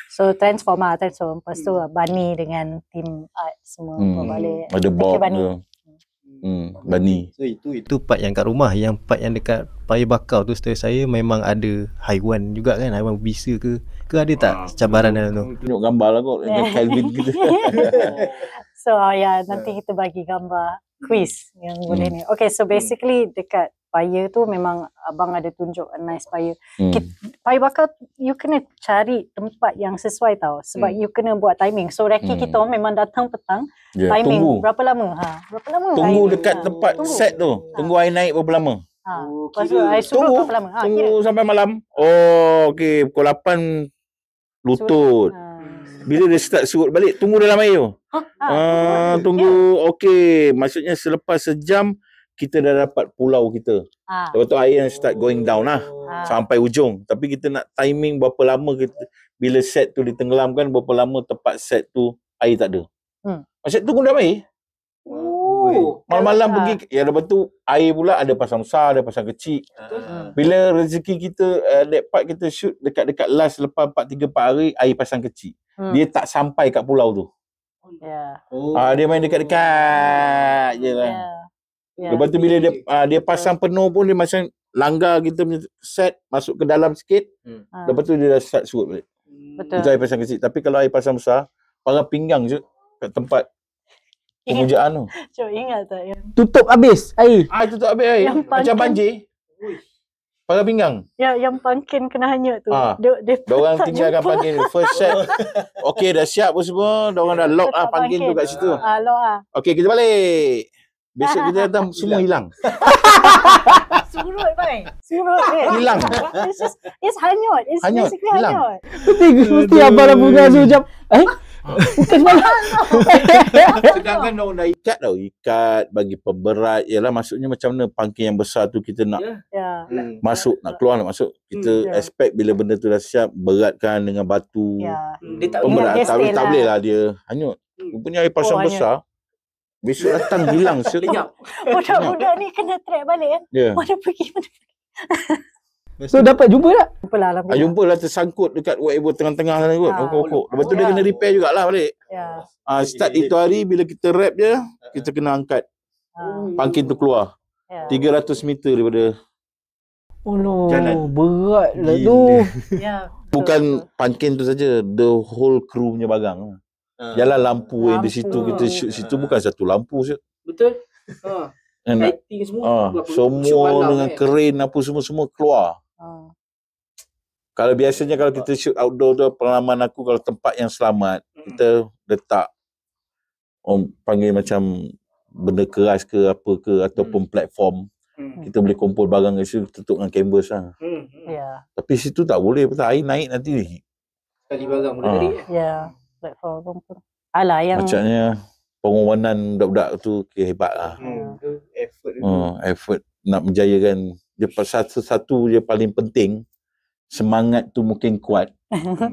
So transform. Lepas tu Bani dengan tim art semua balik. Ada Bob tu. Bani. So itu part yang kat rumah. Yang part yang dekat Paya Bakau tu setahu saya memang ada haiwan juga kan. Haiwan berbisa ke ada tak cabaran dalam tu? Tunjuk gambar lah kot dengan Calvin kita. So nanti kita bagi gambar quiz yang boleh ni. Okay, so basically dekat fire tu memang abang ada tunjuk a nice fire. Fire bakar you kena cari tempat yang sesuai tau, sebab you kena buat timing. So recce kita memang datang petang, timing tunggu. berapa lama? Berapa lama? Tunggu dekat tempat set tu. Tunggu air naik berapa lama? Lepas tu air surut berapa lama? Tunggu sampai malam. Oh, okey, pukul 8 lutut. Bila dia start surut balik, tunggu dalam air tu. Tunggu, okey. Maksudnya selepas sejam, kita dah dapat pulau kita. Lepas tu air yang start going down lah. Sampai ujung. Tapi kita nak timing berapa lama kita, bila set tu ditenggelamkan, berapa lama tempat set tu air tak ada. Set tu tunggu dalam air. Malam-malam pergi. Ya, lepas tu air pula ada pasang besar, ada pasang kecil. Bila rezeki kita, that part kita shoot dekat-dekat last lepas 3-4 hari, air pasang kecil. Dia tak sampai kat pulau tu. Dia main dekat-dekat je lah. Lepas tu bila dia pasang penuh pun, dia macam langgar kita punya set, masuk ke dalam sikit. Lepas tu dia dah start surut balik. Betul. Itu air pasang kecil. Tapi kalau air pasang besar, parang pinggang je kat tempat pemujaan tu. Cuk, ingat tak yang Tutup habis air. Tutup habis air. Macam banjir. Parang pinggang. Yang pangkin kena hanyut tu. Diorang tinggalkan pangkin tu. First set. Okey, dah siap pun semua. Diorang dah lock pangkin tu kat situ. Lock Okey, kita balik. Besok kita datang semua hilang. Surut, bang. Surut dia. Hilang. It's hanyut. It's basically hanyut. Mesti abang dah bunga sejam. Bukan semalam. Sedangkan orang dah ikat tau. Ikat bagi pemberat. Yalah, maksudnya macam mana pangkin yang besar tu kita nak masuk, nak keluar, nak masuk. Kita expect bila benda tu dah siap, beratkan dengan batu. Pemberat tak boleh lah dia hanyut. Rupanya air pasang besar. Besok datang hilang. Budak-budak ni kena track balik kan. Mana pergi. So dapat jumpa tak? Jumpa lah. Jumpa lah, tersangkut dekat whatever tengah-tengah sana kot. Okok-okok. Lepas tu dia kena repair jugalah balik. Start itu hari bila kita wrap je, kita kena angkat pangkin tu keluar. 300 meter daripada jalan. Berat lah tu. Bukan pangkin tu saja, the whole crew punya barang. Jalan lampu yang di situ, kita shoot situ bukan satu lampu je. Betul. Lighting semua. Semua dengan crane apa semua keluar. Kalau biasanya kalau kita shoot outdoor tu, pengalaman aku kalau tempat yang selamat, kita letak panggil macam benda keras ke apa ke ataupun platform. Kita boleh kumpul barang kat situ, tutup dengan canvas lah. Tapi situ tak boleh, pasal air naik nanti. Sekali barang boleh tarik. Platform pun. Alah yang macamnya pengumanan budak-budak tu hebat lah. Effort nak menjayakan. Dia satu je paling penting, semangat tu mungkin kuat.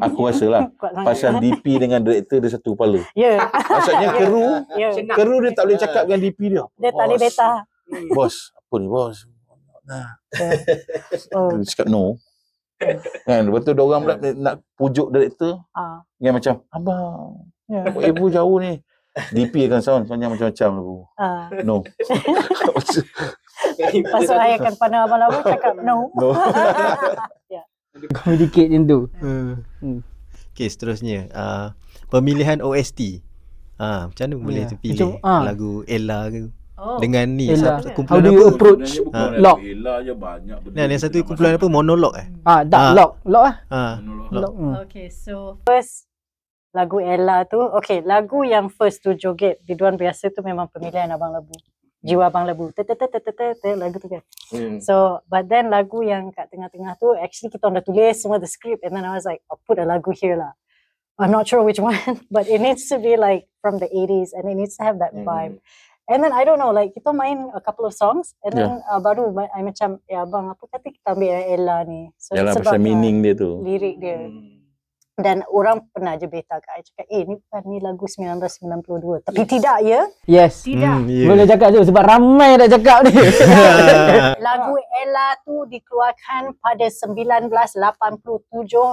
Aku rasa lah. Pasal DP dengan director dia satu kepala. Maksudnya kru dia tak boleh cakap dengan DP dia. Dia tak boleh beta. Bos, apa ni bos? Dia cakap no. Kan, lepas tu diorang pula nak pujuk director. Yang macam, abang, ibu jauh ni. DP akan soundnya macam-macam lagu. No. Pasal saya akan pandang abang lama cakap no. Communicate macam tu. Okay, seterusnya. Pemilihan OST. Macam mana boleh terpilih lagu Ella ke? Dengan ni How kumpulan do you approach Lock? Ella je banyak benda. Yang satu kumpulan apa? Monolog Lock lah. Okay, so first lagu Ella tu, okay, lagu yang first tu joget biduan biasa tu memang pemilihan Abang Lebu. Jiwa Abang Lebu. Lagu tu kan. So, but then lagu yang kat tengah-tengah tu, actually kita dah tulis semua the script, and then I was like, I'll put a lagu here lah. I'm not sure which one, but it needs to be like from the 80s and it needs to have that vibe. And then I don't know, like kita main a couple of songs and then baru I macam, abang apa kata kita ambil Ella ni. So yalah, pasal meaning dia tu. Lirik dia. Dan orang pernah je beta kat I cakap, ni bukan ni lagu 1992. Tapi tidak ya. Yes. Tidak. Boleh cakap tu sebab ramai dah cakap ni. Lagu Ella tu dikeluarkan pada 1987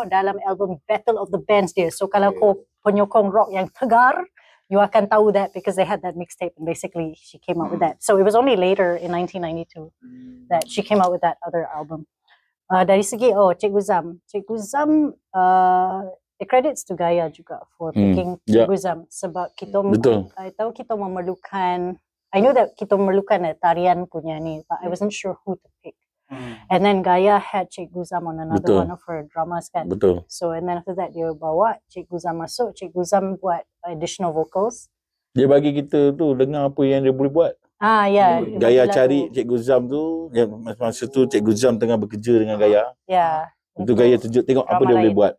dalam album Battle of the Bands dia. So kalau kau penyokong rock yang tegar, you akan tahu that because they had that mixtape and basically she came out with that. So it was only later in 1992 that she came out with that other album. Dari segi Cikgu Zam the credits to Gaia juga for picking Cikgu Zam sebab kita I tahu kita memerlukan I knew that kita memerlukan tarian punya ni, but I wasn't sure who to pick. And then Gaia had Cik Guzam on another one of her dramas kan. Betul. So and then after that dia bawa Cik Guzam masuk, Cik Guzam buat additional vocals. Dia bagi kita tu dengar apa yang dia boleh buat. Ya. Gaia cari Cik Guzam tu, masa tu Cik Guzam tengah bekerja dengan Gaia. Ya. Itu Gaia tunjuk tengok apa dia boleh buat.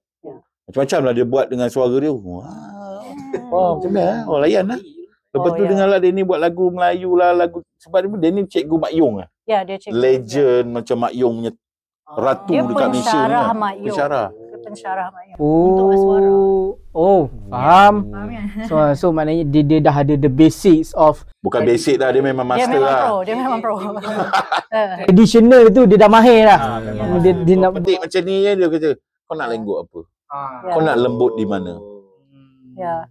Macam-macam lah dia buat dengan suara dia. Wow, macam mana? Oh, layan lah. Lepas tu dengarlah dia ni buat lagu Melayu lah, lagu sebab dia ni cikgu Mak Yong lah. Ya, dia cikgu. Legend macam Mak Yong punya ratu dekat Malaysia ni. Dia pensyarah. Dia pensyarah Mak Yong. Untuk suara. Faham. So maknanya dia dah ada the basics of. Bukan basic dah, dia memang master lah. Dia memang pro. Traditional tu dia dah mahir lah. Dia nak petik macam ni je dia kata, kau nak lenggok apa? Kau nak lembut di mana? Ya.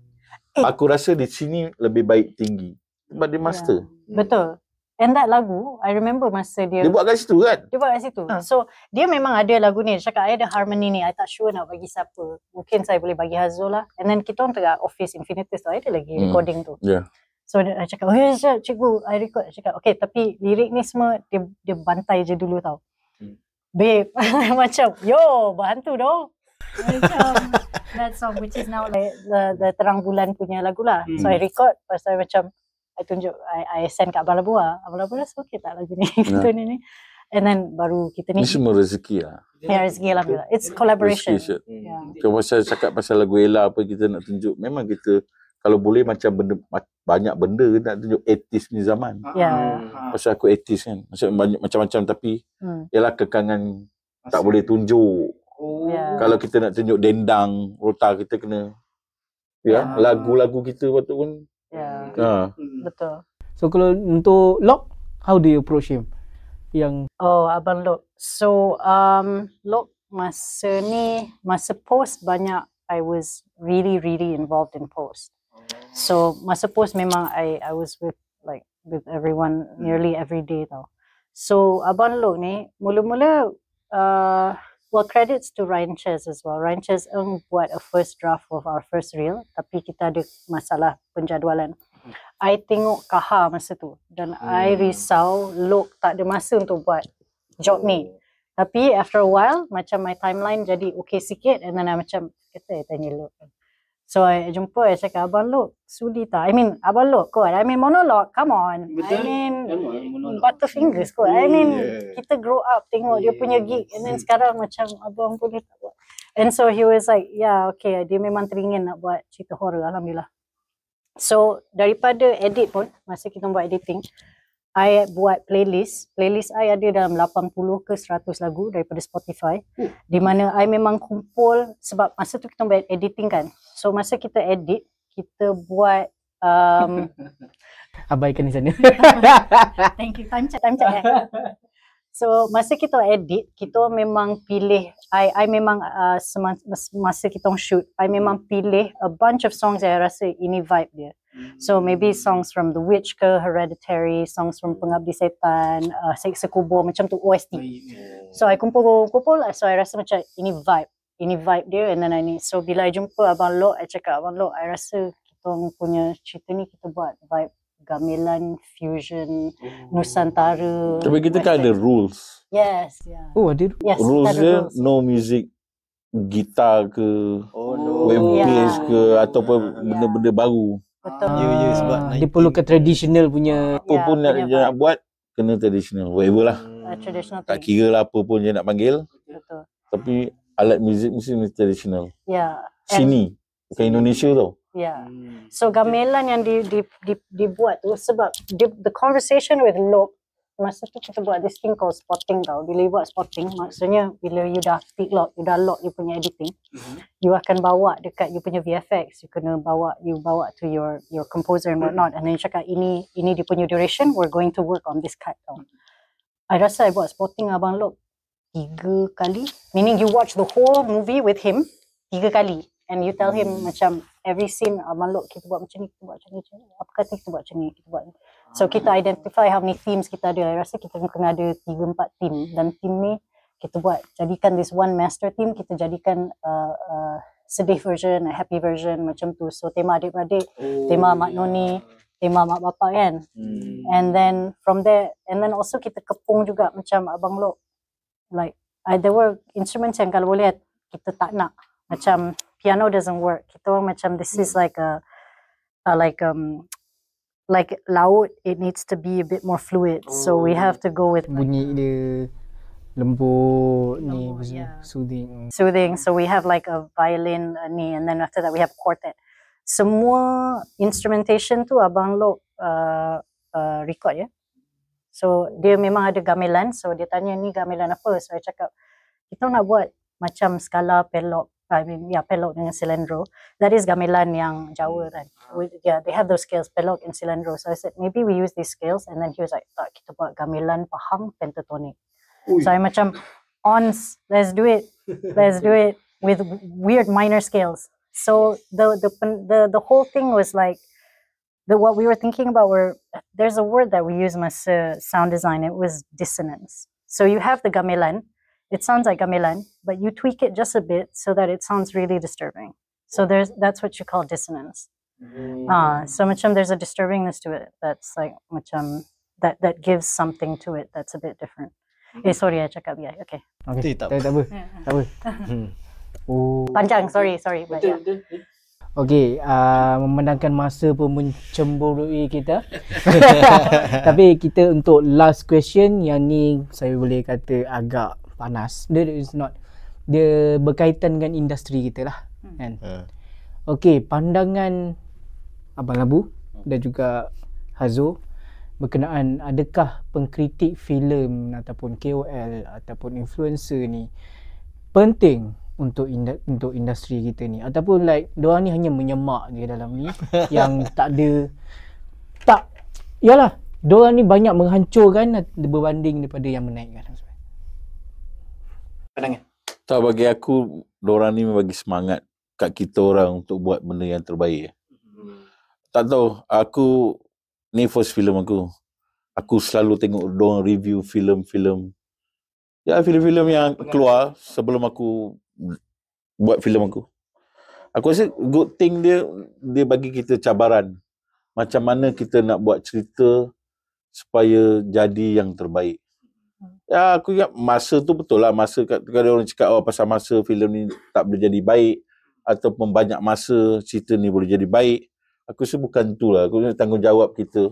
Aku rasa di sini lebih baik tinggi. Sebab dia master. Betul. And that lagu, I remember masa dia buat kat situ kan? Dia buat kat situ. So, dia memang ada lagu ni. Dia cakap, I ada harmony ni. I tak sure nak bagi siapa. Mungkin saya boleh bagi Hazul lah. And then kita orang tengah Office Infinitus tu. I ada lagi recording tu. So, I cakap, cikgu, I record. I cakap, okay, tapi lirik ni semua, dia bantai je dulu tau. Babe, macam, yo, bantu dong. Macam that song which is now like the Terang Bulan punya lagu lah. So I record, lepas tu macam I tunjuk, I send kat Abang Labu lah. Abang Labu rasa okay tak lagu ni, gitu ni. And then baru kita ni. Ni semua rezeki lah. Ya, rezeki Alhamdulillah. It's collaboration. Kalau pasal cakap pasal lagu Ella apa kita nak tunjuk, memang kita kalau boleh macam benda, banyak benda nak tunjuk 80s ni zaman. Pasal aku 80s kan, banyak macam-macam tapi ialah kekangan tak boleh tunjuk. Kalau kita nak tunjuk dendang, rota kita kena lagu-lagu kita waktu pun. Betul. So kalau untuk Lok, how do you approach him? Abang Lok. So Lok masa post banyak I was really involved in post. So masa post memang I was with everyone nearly every day tau. So Abang Lok ni mula-mula well, credits to Ryan Ches as well. Ryan Ches buat a first draft of our first reel, tapi kita ada masalah penjadualan. I tengok Kaha masa tu dan I risau Lok tak ada masa untuk buat job ni. Tapi after a while, macam my timeline jadi okay sikit and then I macam, kata tanya Lok. So I jumpa, I cakap, Abang Lok, sudi tak? I mean, Abang Lok kot. I mean, monologue, come on. Betul. I mean, Butterfingers kot. I mean, kita grow up, tengok dia punya gig. And then sekarang macam, abang pun dia tak buat. And so he was like, yeah, okay. Dia memang teringin nak buat cerita horror, Alhamdulillah. So, daripada edit pun, masa kita buat editing, I buat playlist. Playlist I ada dalam 80 ke 100 lagu daripada Spotify. Di mana I memang kumpul, sebab masa tu kita buat editing kan. So masa kita edit, kita buat abaikan di sana. Thank you. Time check. So masa kita edit, kita memang pilih, I memang masa kita shoot, I memang pilih a bunch of songs yang I rasa ini vibe dia. So maybe songs from The Witch ke, Hereditary, songs from Pengabdi Setan, Seksa Kubur, macam tu OST. So I kumpul, so I rasa macam ini vibe dia. And then so bila I jumpa Abang Lok, I cakap, Abang Lok, I rasa kita punya cerita ni kita buat vibe gamelan, fusion, Nusantara. Tapi kita kan ada rules. Yes, yeah. Oh, ada yes, rules dia, no music, gitar ke, wave bass ke, ataupun benda-benda baru. Betul. Sebab dia perlukan traditional punya. Apa pun dia nak buat, kena traditional. Whatever lah. Traditional tak kira lah apa pun dia nak panggil. Betul. Tapi alat muzik mesti traditional. Ya. Sini. Bukan Indonesia tau. Ya. So gamelan yang dibuat tu sebab the conversation with Lok, masa tu kita buat this thing called spotting tau. Bila you buat spotting, maksudnya bila you dah pick lock, you dah lock you punya editing, you akan bawa dekat you punya VFX, you bawa to your composer and whatnot, and then you cakap ini dia punya duration, we're going to work on this cut tau. I rasa I buat spotting Abang Lok 3 kali, meaning you watch the whole movie with him 3 kali and you tell him macam every scene, Abang Lok kita buat macam ni, kita buat macam ni, apa kata kita buat macam ni, kita buat. So kita identify how many themes kita ada. I rasa kita kena ada 3-4 theme, dan theme ni kita buat, jadikan this one master theme, kita jadikan sedih version, a happy version macam tu. So tema adik-beradik, tema Mak Noni, tema mak bapak kan. And then from there, and then also kita kepung juga macam Abang Lok, like there were instruments yang kalau boleh kita tak nak, macam piano doesn't work. Kita orang macam this is like like laut, it needs to be a bit more fluid. So we have to go with bunyi dia lembut ni, soothing. So we have like a violin ni, and then after that we have quartet. Semua instrumentation tu Abang Lok record ya. So dia memang ada gamelan, so dia tanya ni gamelan apa, so saya cakap kita nak buat macam skala pelok, pelok dengan silendro. That is gamelan yang Jawa kan. Yeah, they have those scales, pelok and silendro. So I said maybe we use these scales, and then he was like, tak, kita buat gamelan Pahang pentatonic. So I macam let's do it with weird minor scales. So the whole thing was like what we were thinking about there's a word that we use in sound design. It was dissonance. So you have the gamelan, it sounds like gamelan, but you tweak it just a bit so that it sounds really disturbing. So that's what you call dissonance. So macam there's a disturbingness to it that's like macam that gives something to it that's a bit different. Sorry, I cakap dia. Okay. Tak apa. Panjang, sorry. Betul. Okay, memandangkan masa pun mencemburui kita. Tapi kita untuk last question, yang ni saya boleh kata agak panas. Dia berkaitan dengan industri kita lah. Kan? Okay, pandangan Abang Labu dan juga Hazo berkenaan adakah pengkritik filem ataupun KOL ataupun influencer ni penting untuk industri kita ni, ataupun like diorang ni hanya menyemak je dalam ni yang yalah, diorang ni banyak menghancurkan berbanding daripada yang menaikkan. Pandangan? Tak, bagi aku diorang ni bagi semangat kat kita orang untuk buat benda yang terbaik. Tak tahu, aku ni first film aku. Aku selalu tengok diorang review filem-filem. Ya, filem-filem yang keluar sebelum aku buat filem aku. Aku rasa good thing dia bagi kita cabaran. Macam mana kita nak buat cerita supaya jadi yang terbaik. Ya, aku ingat masa tu betul lah. Masa kalau orang cakap pasal masa filem ni tak boleh jadi baik, ataupun banyak masa cerita ni boleh jadi baik. Aku rasa bukan tu lah. Aku rasa tanggungjawab kita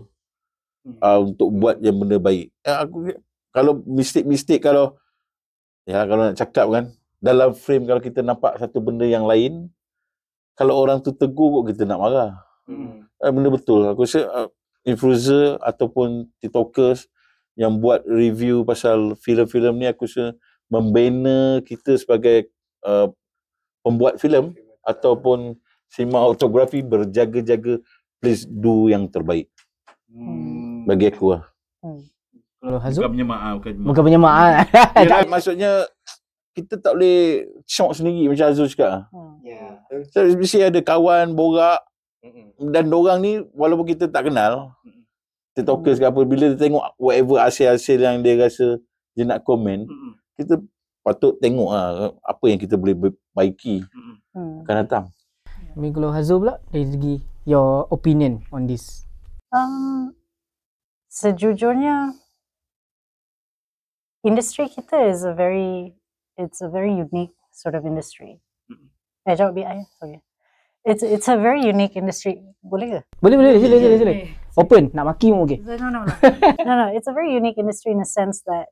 untuk buat yang benda baik. Ya, kalau mistik-mistik, kalau nak cakap kan, dalam frame kalau kita nampak satu benda yang lain, kalau orang tu tegur kok kita nak marah. Benda betul. Aku rasa influencer ataupun tiktokers yang buat review pasal filem-filem ni, aku rasa membina kita sebagai pembuat filem ataupun sinematografi, berjaga-jaga, please do yang terbaik. Bagi aku lah. Kalau Hazo? Bukan penyemak. Yalah, maksudnya kita tak boleh shock sendiri macam Hazo cakap. So, mesti ada kawan, borak, dan dorang ni walaupun kita tak kenal, tiktokers ke apa, bila dia tengok whatever hasil-hasil yang dia rasa dia nak komen, kita patut tengok lah apa yang kita boleh perbaiki akan datang. Kalau Hazo pula, dari segi your opinion on this? Sejujurnya, industri kita is a very unique sort of industry. Jawab BI, sorry. It's a very unique industry. Boleh ke? Boleh. Sila. Open, nak maki pun okey. No. It's a very unique industry in the sense that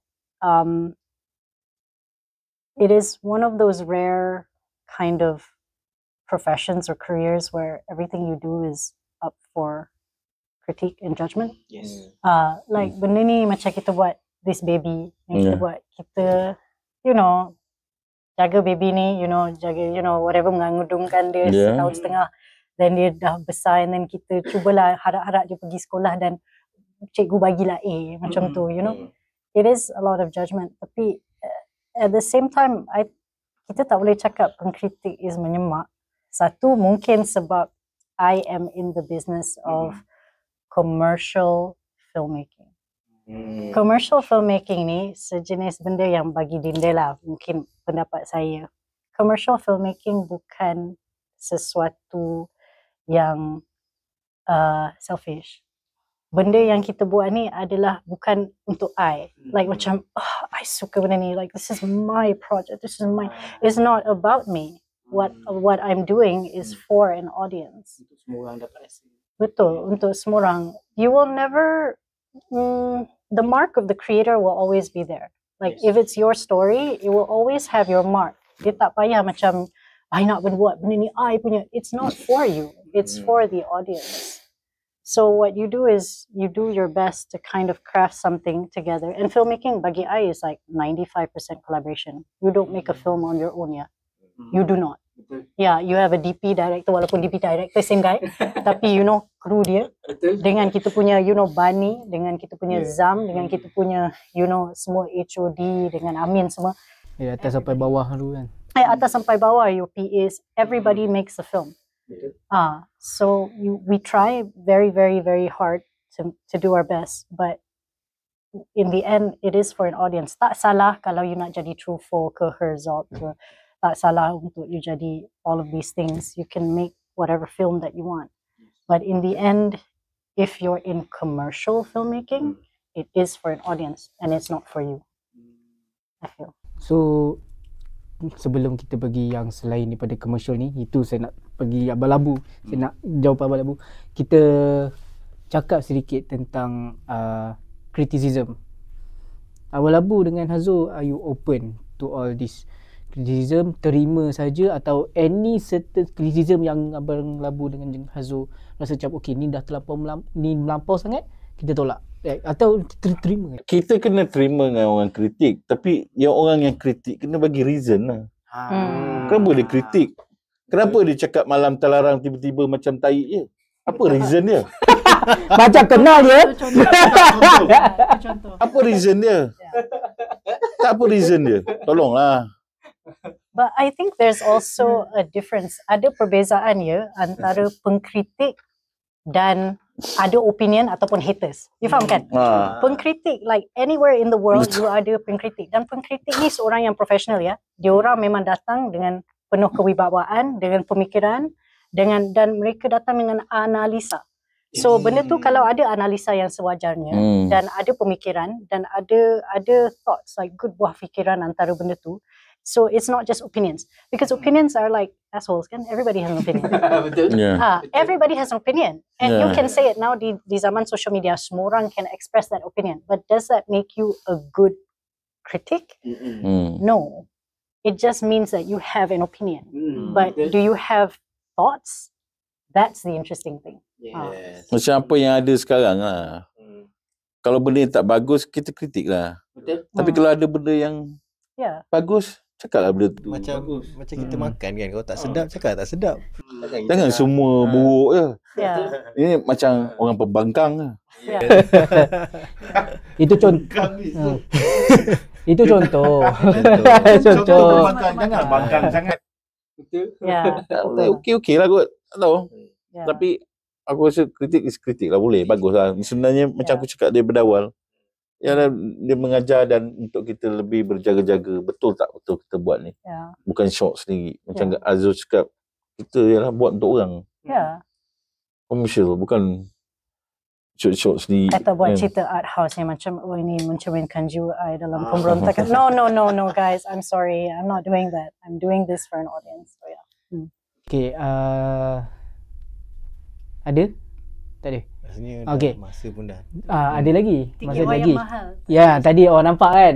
it is one of those rare kind of professions or careers where everything you do is up for critique and judgment. Yes. Like benda ni macam kita buat this baby, kita buat, kita jaga baby ni, jaga whatever, mengandungkan dia setahun setengah, dan dia dah besar, and then kita cubalah harap-harap dia pergi sekolah dan cikgu bagilah A macam tu, it is a lot of judgment. Tapi at the same time, kita tak boleh cakap pengkritik is menyemak. Satu, mungkin sebab I am in the business of commercial filmmaking. Commercial filmmaking ni sejenis benda yang bagi Dinda lah, mungkin pendapat saya. Commercial filmmaking bukan sesuatu yang selfish. benda yang kita buat ni adalah bukan untuk I. Like macam, I suka benda ni. Like this is my project. It's not about me. What I'm doing is for an audience. Untuk semua orang dapat rasa. Betul, untuk semua orang. You will never, the mark of the creator will always be there. Like if it's your story, it will always have your mark. Dia tak payah macam, I nak buat benda ni, I punya. It's not for you. It's for the audience. So what you do is, you do your best to kind of craft something together. And filmmaking bagi I is like 95% collaboration. You don't make a film on your own, You do not. Yeah, you have a DP director, walaupun DP director same guy, tapi kru dia dengan kita punya Bani, dengan kita punya Zam, dengan kita punya semua HOD, dengan Amin semua. Atas sampai bawah dulu kan. Atas sampai bawah your PAs, everybody makes a film. So we try very very very hard to do our best, but in the end it is for an audience. Tak salah kalau you nak jadi Truffaut ke Herzog ke, tak salah untuk you jadi all of these things. You can make whatever film that you want. But in the end, if you're in commercial filmmaking, it is for an audience and it's not for you, I feel. So, sebelum kita pergi yang selain daripada commercial ni, itu saya nak pergi abal-abu. Saya nak jawab abal-abu. Kita cakap sedikit tentang criticism. Abal-abu dengan Hazo, are you open to all this criticism? Terima saja atau any certain criticism yang Abang Labu dengan Hazo rasa macam okay ni dah melampau sangat, kita tolak, atau terima? Kita kena terima dengan orang kritik, tapi orang yang kritik kena bagi reason lah. Kenapa dia kritik? Kenapa dia cakap malam terlarang tiba-tiba macam tahi je? Apa reason dia? Macam kenal dia. Apa reason dia? Tak apa reason dia. Tolonglah. But I think there's also a difference. Ada perbezaan antara pengkritik dan ada opinion ataupun haters. You faham kan? Pengkritik, like anywhere in the world you ada pengkritik. Dan pengkritik ni seorang yang profesional Dia orang memang datang dengan penuh kewibawaan, dengan pemikiran, dan mereka datang dengan analisa. So benda tu kalau ada analisa yang sewajarnya dan ada pemikiran dan ada thoughts, like good buah fikiran antara benda tu. So it's not just opinions, because opinions are like assholes kan. Everybody has an opinion. Everybody has an opinion, and you can say it now di zaman social media. Semua orang can express that opinion, but does that make you a good critic? No, it just means that you have an opinion. But do you have thoughts? That's the interesting thing. Macam apa yang ada sekarang lah. Kalau benda yang tak bagus, kita kritik lah. Tapi kalau ada benda yang bagus, cakaplah benda tu. Macam kita makan kan, kalau tak sedap cakap tak sedap. Jangan semua buruk je. Ini macam orang pembangkang lah. Itu contoh. Itu contoh. Contoh pembangkang, jangan bangkang sangat. Okey lah kot. Tak tahu. Tapi aku rasa kritik lah, boleh, bagus lah. Sebenarnya macam aku cakap daripada awal, dia mengajar dan untuk kita lebih berjaga-jaga. Betul tak betul kita buat ni? Bukan short sendiri. Macam Azul cakap, kita buat untuk orang. Commercial, bukan short sendiri. Atau buat cerita art house yang macam, ini mencerminkan jiwa I dalam pemberontakan. No guys, I'm sorry. I'm not doing that. I'm doing this for an audience. So Okay, ada? Tak ada? Okay. Masa pun dah. Ada lagi. Masa lagi. Mahal. Ya, tadi orang nampak kan.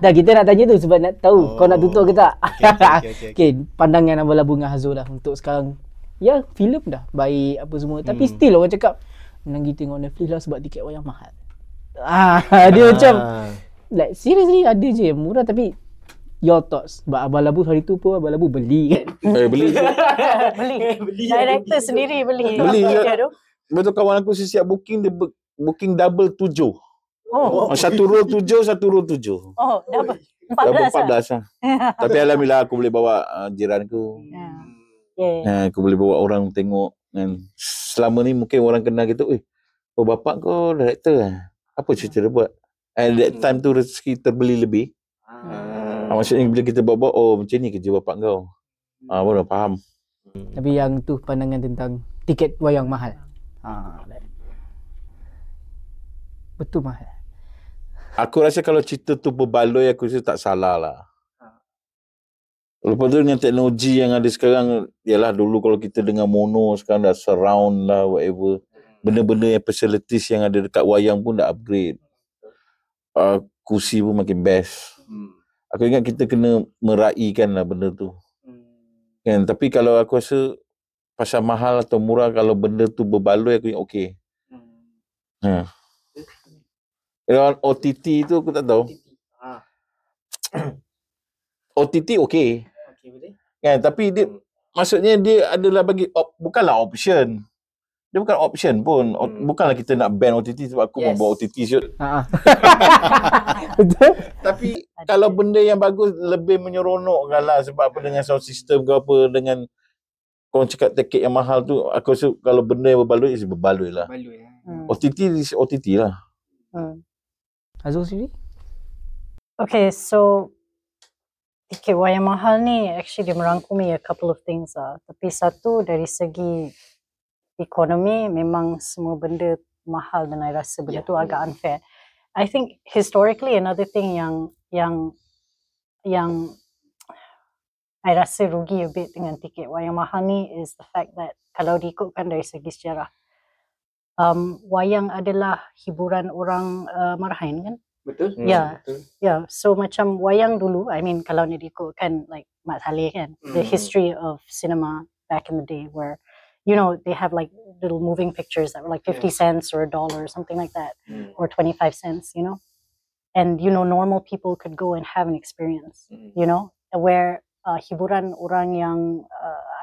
Dah kita nak tanya tu sebab nak tahu kau nak tutup ke tak. Okay, pandangan Abang Labu dengan Hazo lah untuk sekarang. Ya, filem dah baik apa semua, tapi still orang cakap menang kita tengok Netflix lah sebab tiket wayang mahal. Dia macam like seriously ada je yang murah, tapi your thoughts. Sebab Abang Labu hari tu pun Abang Labu beli kan. Beli. Director sendiri beli. Betul, kawan aku siap booking, dia booking double 7. Satu row 7, satu row 7. Double 14 lah. Tapi alhamdulillah aku boleh bawa jiranku. Aku boleh bawa orang tengok. Selama ni mungkin orang kenal kita, bapak kau director lah. Apa cerita dia buat? At that time tu rezeki terbeli lebih. Maksudnya bila kita bawa, macam ni kerja bapak kau. Baru faham. Tapi yang tu pandangan tentang tiket wayang mahal. Betul mahal. Aku rasa kalau cerita tu berbaloi, aku rasa tak salah lah. Lepas tu dengan teknologi yang ada sekarang, yalah dulu kalau kita dengar mono, sekarang dah surround lah, whatever. Benda-benda yang facilities yang ada dekat wayang pun dah upgrade. Kursi pun makin best. Aku ingat kita kena meraihkan lah benda tu. Kan? Tapi kalau aku rasa pasal mahal atau murah, kalau benda tu berbaloi, aku ingat okey. OTT tu aku tak tahu. OTT okey. Kan, tapi dia maksudnya dia adalah bagi bukanlah option. Dia bukan option pun. Bukanlah kita nak ban OTT sebab aku mau buat OTT shoot. Betul. Tapi kalau benda yang bagus lebih menyeronokkan lah, sebab apa, dengan sound system ke apa, dengan korang cakap tiket yang mahal tu, aku rasa kalau benda yang berbaloi lah. OTT lah. Azul sendiri? Okay, so tiket wayang mahal ni actually dia merangkumi a couple of things lah. Tapi satu, dari segi ekonomi memang semua benda mahal dan I rasa benda tu agak unfair. I think historically another thing yang I rasa rugi a bit dengan tiket wayang mahal ni is the fact that kalau diikutkan dari segi sejarah, wayang adalah hiburan orang marahin kan? Betul. Yeah. So macam wayang dulu, I mean kalau nak diikutkan like Mat Salleh kan, the history of cinema back in the day where, you know, they have like little moving pictures that were like 50 cents or $1 or something like that, or 25 cents, you know. And, you know, normal people could go and have an experience, you know, where hiburan orang yang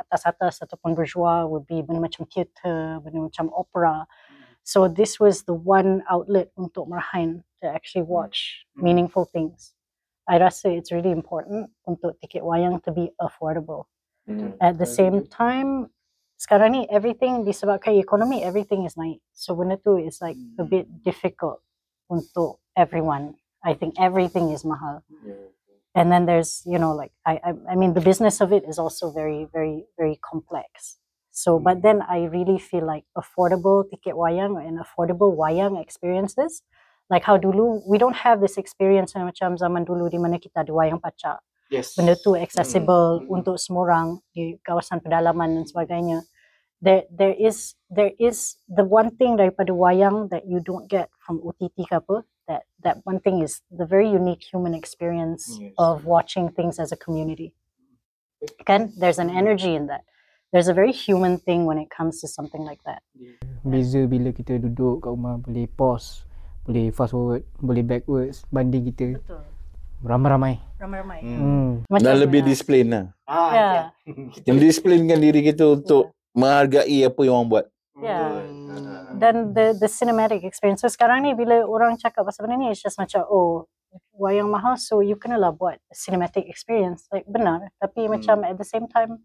atas-atas ataupun bourgeois would be benda macam theatre, benda macam opera. So this was the one outlet untuk marahin to actually watch meaningful things. I rasa it's really important untuk tiket wayang to be affordable. At the same time, sekarang ni everything disebabkan ekonomi, everything is naik. So benda tu is like a bit difficult untuk everyone. I think everything is mahal. And then there's, you know, like I mean the business of it is also very, very, very complex. So but then I really feel like affordable tiket wayang and affordable wayang experiences, like how dulu we don't have this experience macam zaman dulu di mana kita ada wayang pacak. Benda tu accessible untuk semua orang di kawasan pedalaman dan sebagainya. There is the one thing daripada wayang that you don't get from OTT ke apa, that one thing is the very unique human experience of watching things as a community. Kan, there's an energy in that. There's a very human thing when it comes to something like that. Beza bila kita duduk kat rumah, boleh pause, boleh fast forward, boleh backwards, banding kita ramai-ramai. Dan lebih disiplin lah. Mendisiplinkan diri kita untuk menghargai apa yang orang buat. Dan the cinematic experience. So sekarang ni bila orang cakap pasal benda ni, it's just macam wayang mahal, so you kenalah buat cinematic experience. Like benar, tapi macam at the same time,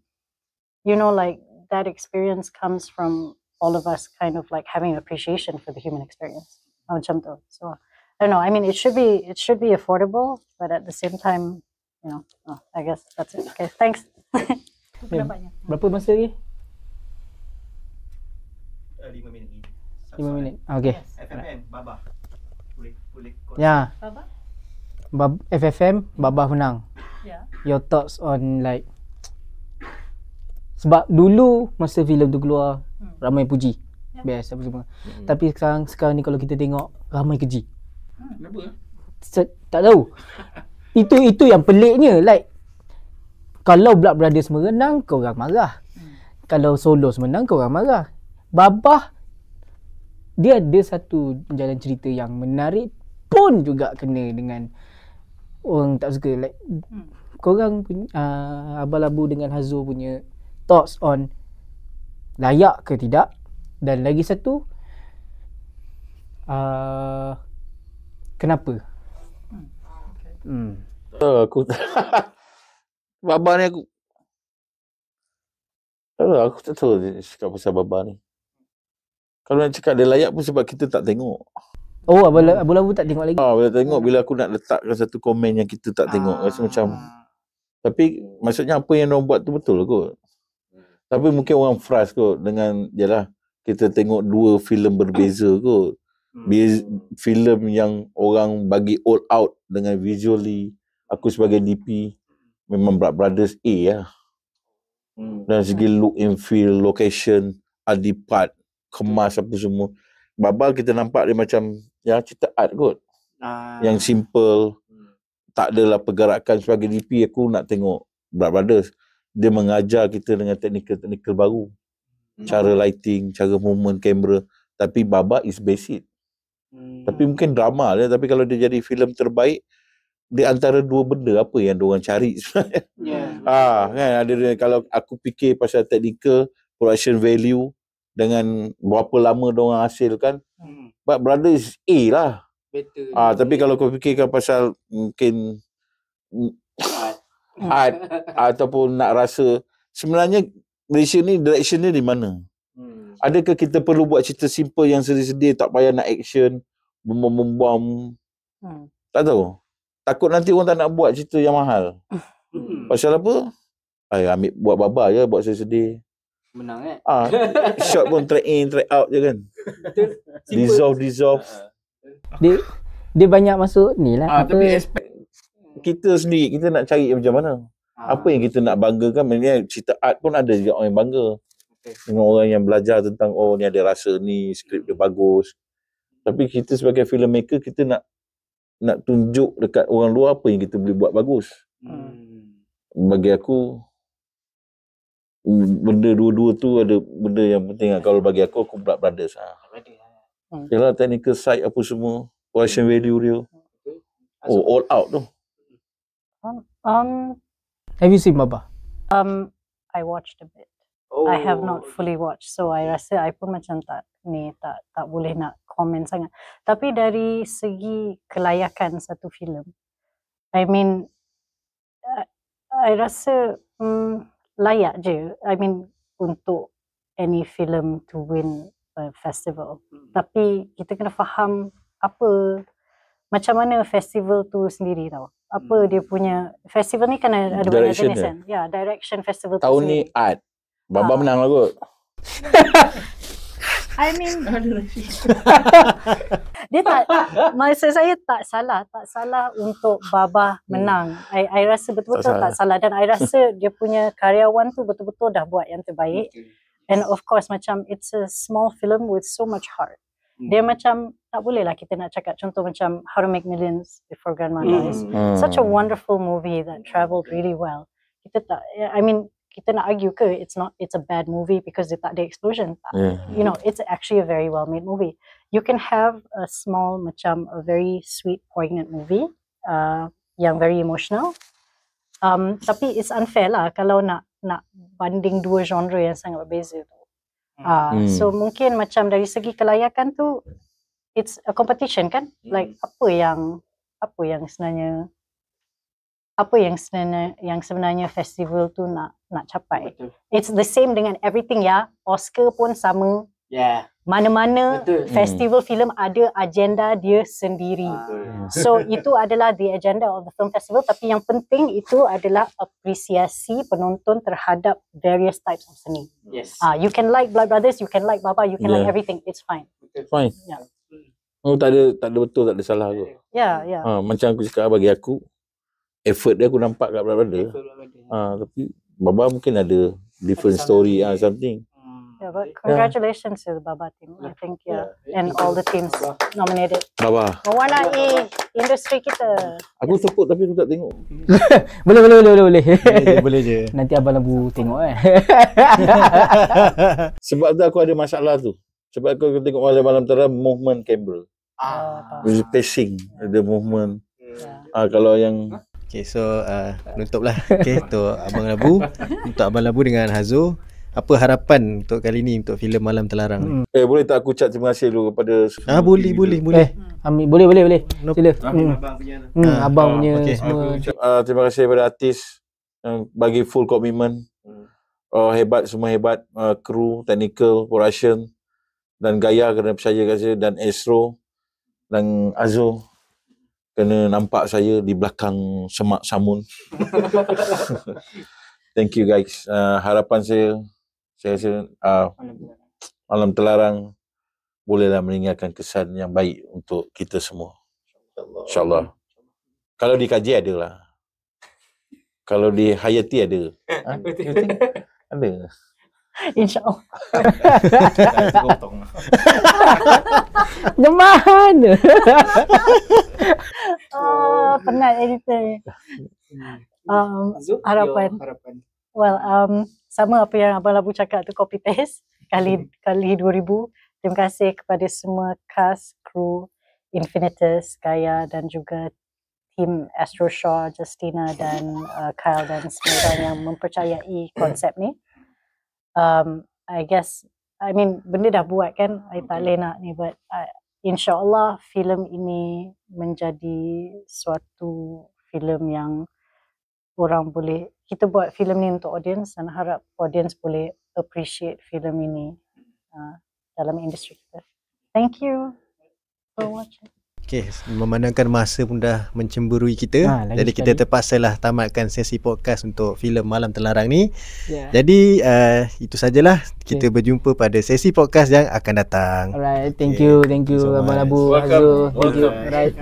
you know, like that experience comes from all of us kind of like having appreciation for the human experience. Macam tu. So I don't know. I mean, it should be affordable, but at the same time, you know, I guess that's it. Okay, thanks. Berapa masa lagi? 5 minit lagi. 5 minit. Okay. FFM, Babah. Boleh. Ya. Babah? FFM, Babah Hunang. Your thoughts on like, sebab dulu masa filem tu keluar ramai puji. Best apa semua. Tapi sekarang ni kalau kita tengok ramai keji. Kenapa? Tak tahu. Itu yang peliknya, like kalau Blood Brothers menang kau orang marah. Kalau Solos menang kau orang marah. Babah dia ada satu jalan cerita yang menarik pun juga kena dengan orang tak suka, like korang Abang Labu dengan Hazul punya thoughts on layak ke tidak. Dan lagi satu, kenapa? Aku Babah ni aku tak tahu dia cakap pasal Babah ni. Kalau nak cakap dia layak pun sebab kita tak tengok. Oh, Abang Labu tak tengok lagi? Bila tengok, bila aku nak letakkan satu komen yang kita tak tengok, rasa macam, tapi maksudnya apa yang diorang buat tu betul kot. Tapi mungkin orang frust kot dengan, yalah, kita tengok dua filem berbeza kot. filem yang orang bagi all out dengan visually. Aku sebagai DP memang Brothers A lah. Dan segi look and feel, location, art part, kemas apa semua. Baba kita nampak dia macam yang cerita art kot. Yang simple. Tak adalah pergerakan. Sebagai DP aku nak tengok Brothers. Dia mengajar kita dengan teknikal baru. Cara lighting, cara movement kamera. Tapi Baba is basic. Tapi mungkin drama dia. Tapi kalau dia jadi filem terbaik, di antara dua benda apa yang diorang cari sebenarnya. Kan ada kalau aku fikir pasal technical, production value dengan berapa lama diorang hasilkan, Brother is A lah. Betul. Tapi kalau kau fikirkan pasal mungkin art ataupun nak rasa, sebenarnya Malaysia ni direction dia di mana? Adakah kita perlu buat cerita simple yang sedih-sedih, tak payah nak action, bom-bom-bom? Tak tahu. Takut nanti orang tak nak buat cerita yang mahal. Pasal apa? Ambil buat Baba je, buat sedih-sedih. Menang shot pun track in, track out je kan. Dissolve. Dia banyak masuk ni lah. Tapi kita sendiri, kita nak cari macam mana? Apa yang kita nak banggakan? Maksudnya cerita art pun ada juga orang yang bangga. Dengan orang yang belajar tentang, ni ada rasa ni, skrip dia bagus. Tapi kita sebagai filmmaker, kita nak tunjuk dekat orang luar apa yang kita boleh buat bagus. Bagi aku, benda dua-dua tu ada benda yang penting. Kalau bagi aku Brothers. Yalah, technical side apa semua, production value dia. All out tu. Have you seen Baba? I watched a bit. I have not fully watched, so I rasa I pun macam tak boleh nak komen sangat. Tapi dari segi kelayakan satu filem, I mean, I rasa layak je. I mean, untuk any film to win a festival. Tapi kita kena faham macam mana festival tu sendiri tau. Apa dia punya festival ni kan ada banyak jenis kan. Ya, direction festival tahun ni art. Baba menang lah kot. I mean dia maksud saya tak salah untuk Baba menang. I rasa betul-betul tak salah, dan I rasa dia punya karyawan tu betul-betul dah buat yang terbaik. And of course macam it's a small film with so much heart. Dia macam tak boleh lah kita nak cakap contoh macam How to Make Millions Before Grandma Dies. Such a wonderful movie that travelled really well. Kita nak argue ke it's a bad movie because dia tak ada explosion. You know, it's actually a very well made movie. You can have a small macam a very sweet poignant movie yang very emotional. Tapi it's unfair lah kalau nak banding dua genre yang sangat berbeza tu. So mungkin macam dari segi kelayakan tu it's a competition kan, like apa yang sebenarnya festival tu nak capai. Betul. It's the same dengan everything ya. Oscar pun sama. Mana-mana festival filem ada agenda dia sendiri. So itu adalah the agenda of the film festival, tapi yang penting itu adalah apresiasi penonton terhadap various types of seni. You can like Blood Brothers, you can like Baba, you can like everything. It's fine. Fine. Tak ada betul, tak ada salah kot. Macam aku cakap, bagi aku effort dia aku nampak kat Brother. Tapi Baba mungkin ada different story something. But congratulations to the Baba team. I think and all the teams nominated. Baba. Mewarnai industri kita. Aku support tapi aku tak tengok. Boleh je. Nanti Abang Labu tengok Sebab tu aku ada masalah tu. Sebab aku tengok malam terang movement kamera. Pacing, ada movement. Kalau yang okay, so nutuplah. Okay, untuk Abang Labu, untuk Abang Labu dengan Hazo, apa harapan untuk kali ni untuk filem Malam Terlarang? Boleh tak aku ucap terima kasih dulu kepada boleh. Boleh. Sila. Abang punya okay. semua. Terima kasih kepada artis yang bagi full commitment. Hebat, semua hebat. Kru, technical, production dan Gaya kena percaya kat saya, dan Astro dan Azo kena nampak saya di belakang semak samun. Thank you guys. Harapan saya rasa Malam Terlarang bolehlah meninggalkan kesan yang baik untuk kita semua. InsyaAllah. Kalau dikaji adalah. Kalau dihayati ada. Ada. InsyaAllah. Mana? Penat editor ni. Harapan. Well, sama apa yang Abang Labu cakap tu, copy paste kali 2000. Terima kasih kepada semua cast, kru Infinitus, Gaia dan juga tim Astro Shaw, Justina dan Kyle dan semua orang yang mempercayai konsep ni. I mean benda dah buat kan, I tak boleh nak ni, but insyaAllah filem ini menjadi suatu filem yang orang boleh, kita buat filem ni untuk audience dan harap audience boleh appreciate filem ini dalam industri kita. Thank you for watching. Okay, memandangkan masa pun dah mencemburui kita, jadi kita terpaksalah tamatkan sesi podcast untuk filem Malam Terlarang ni. Jadi itu sajalah, kita berjumpa pada sesi podcast yang akan datang. Alright, thank you Abang Labu. Thank you. Alright.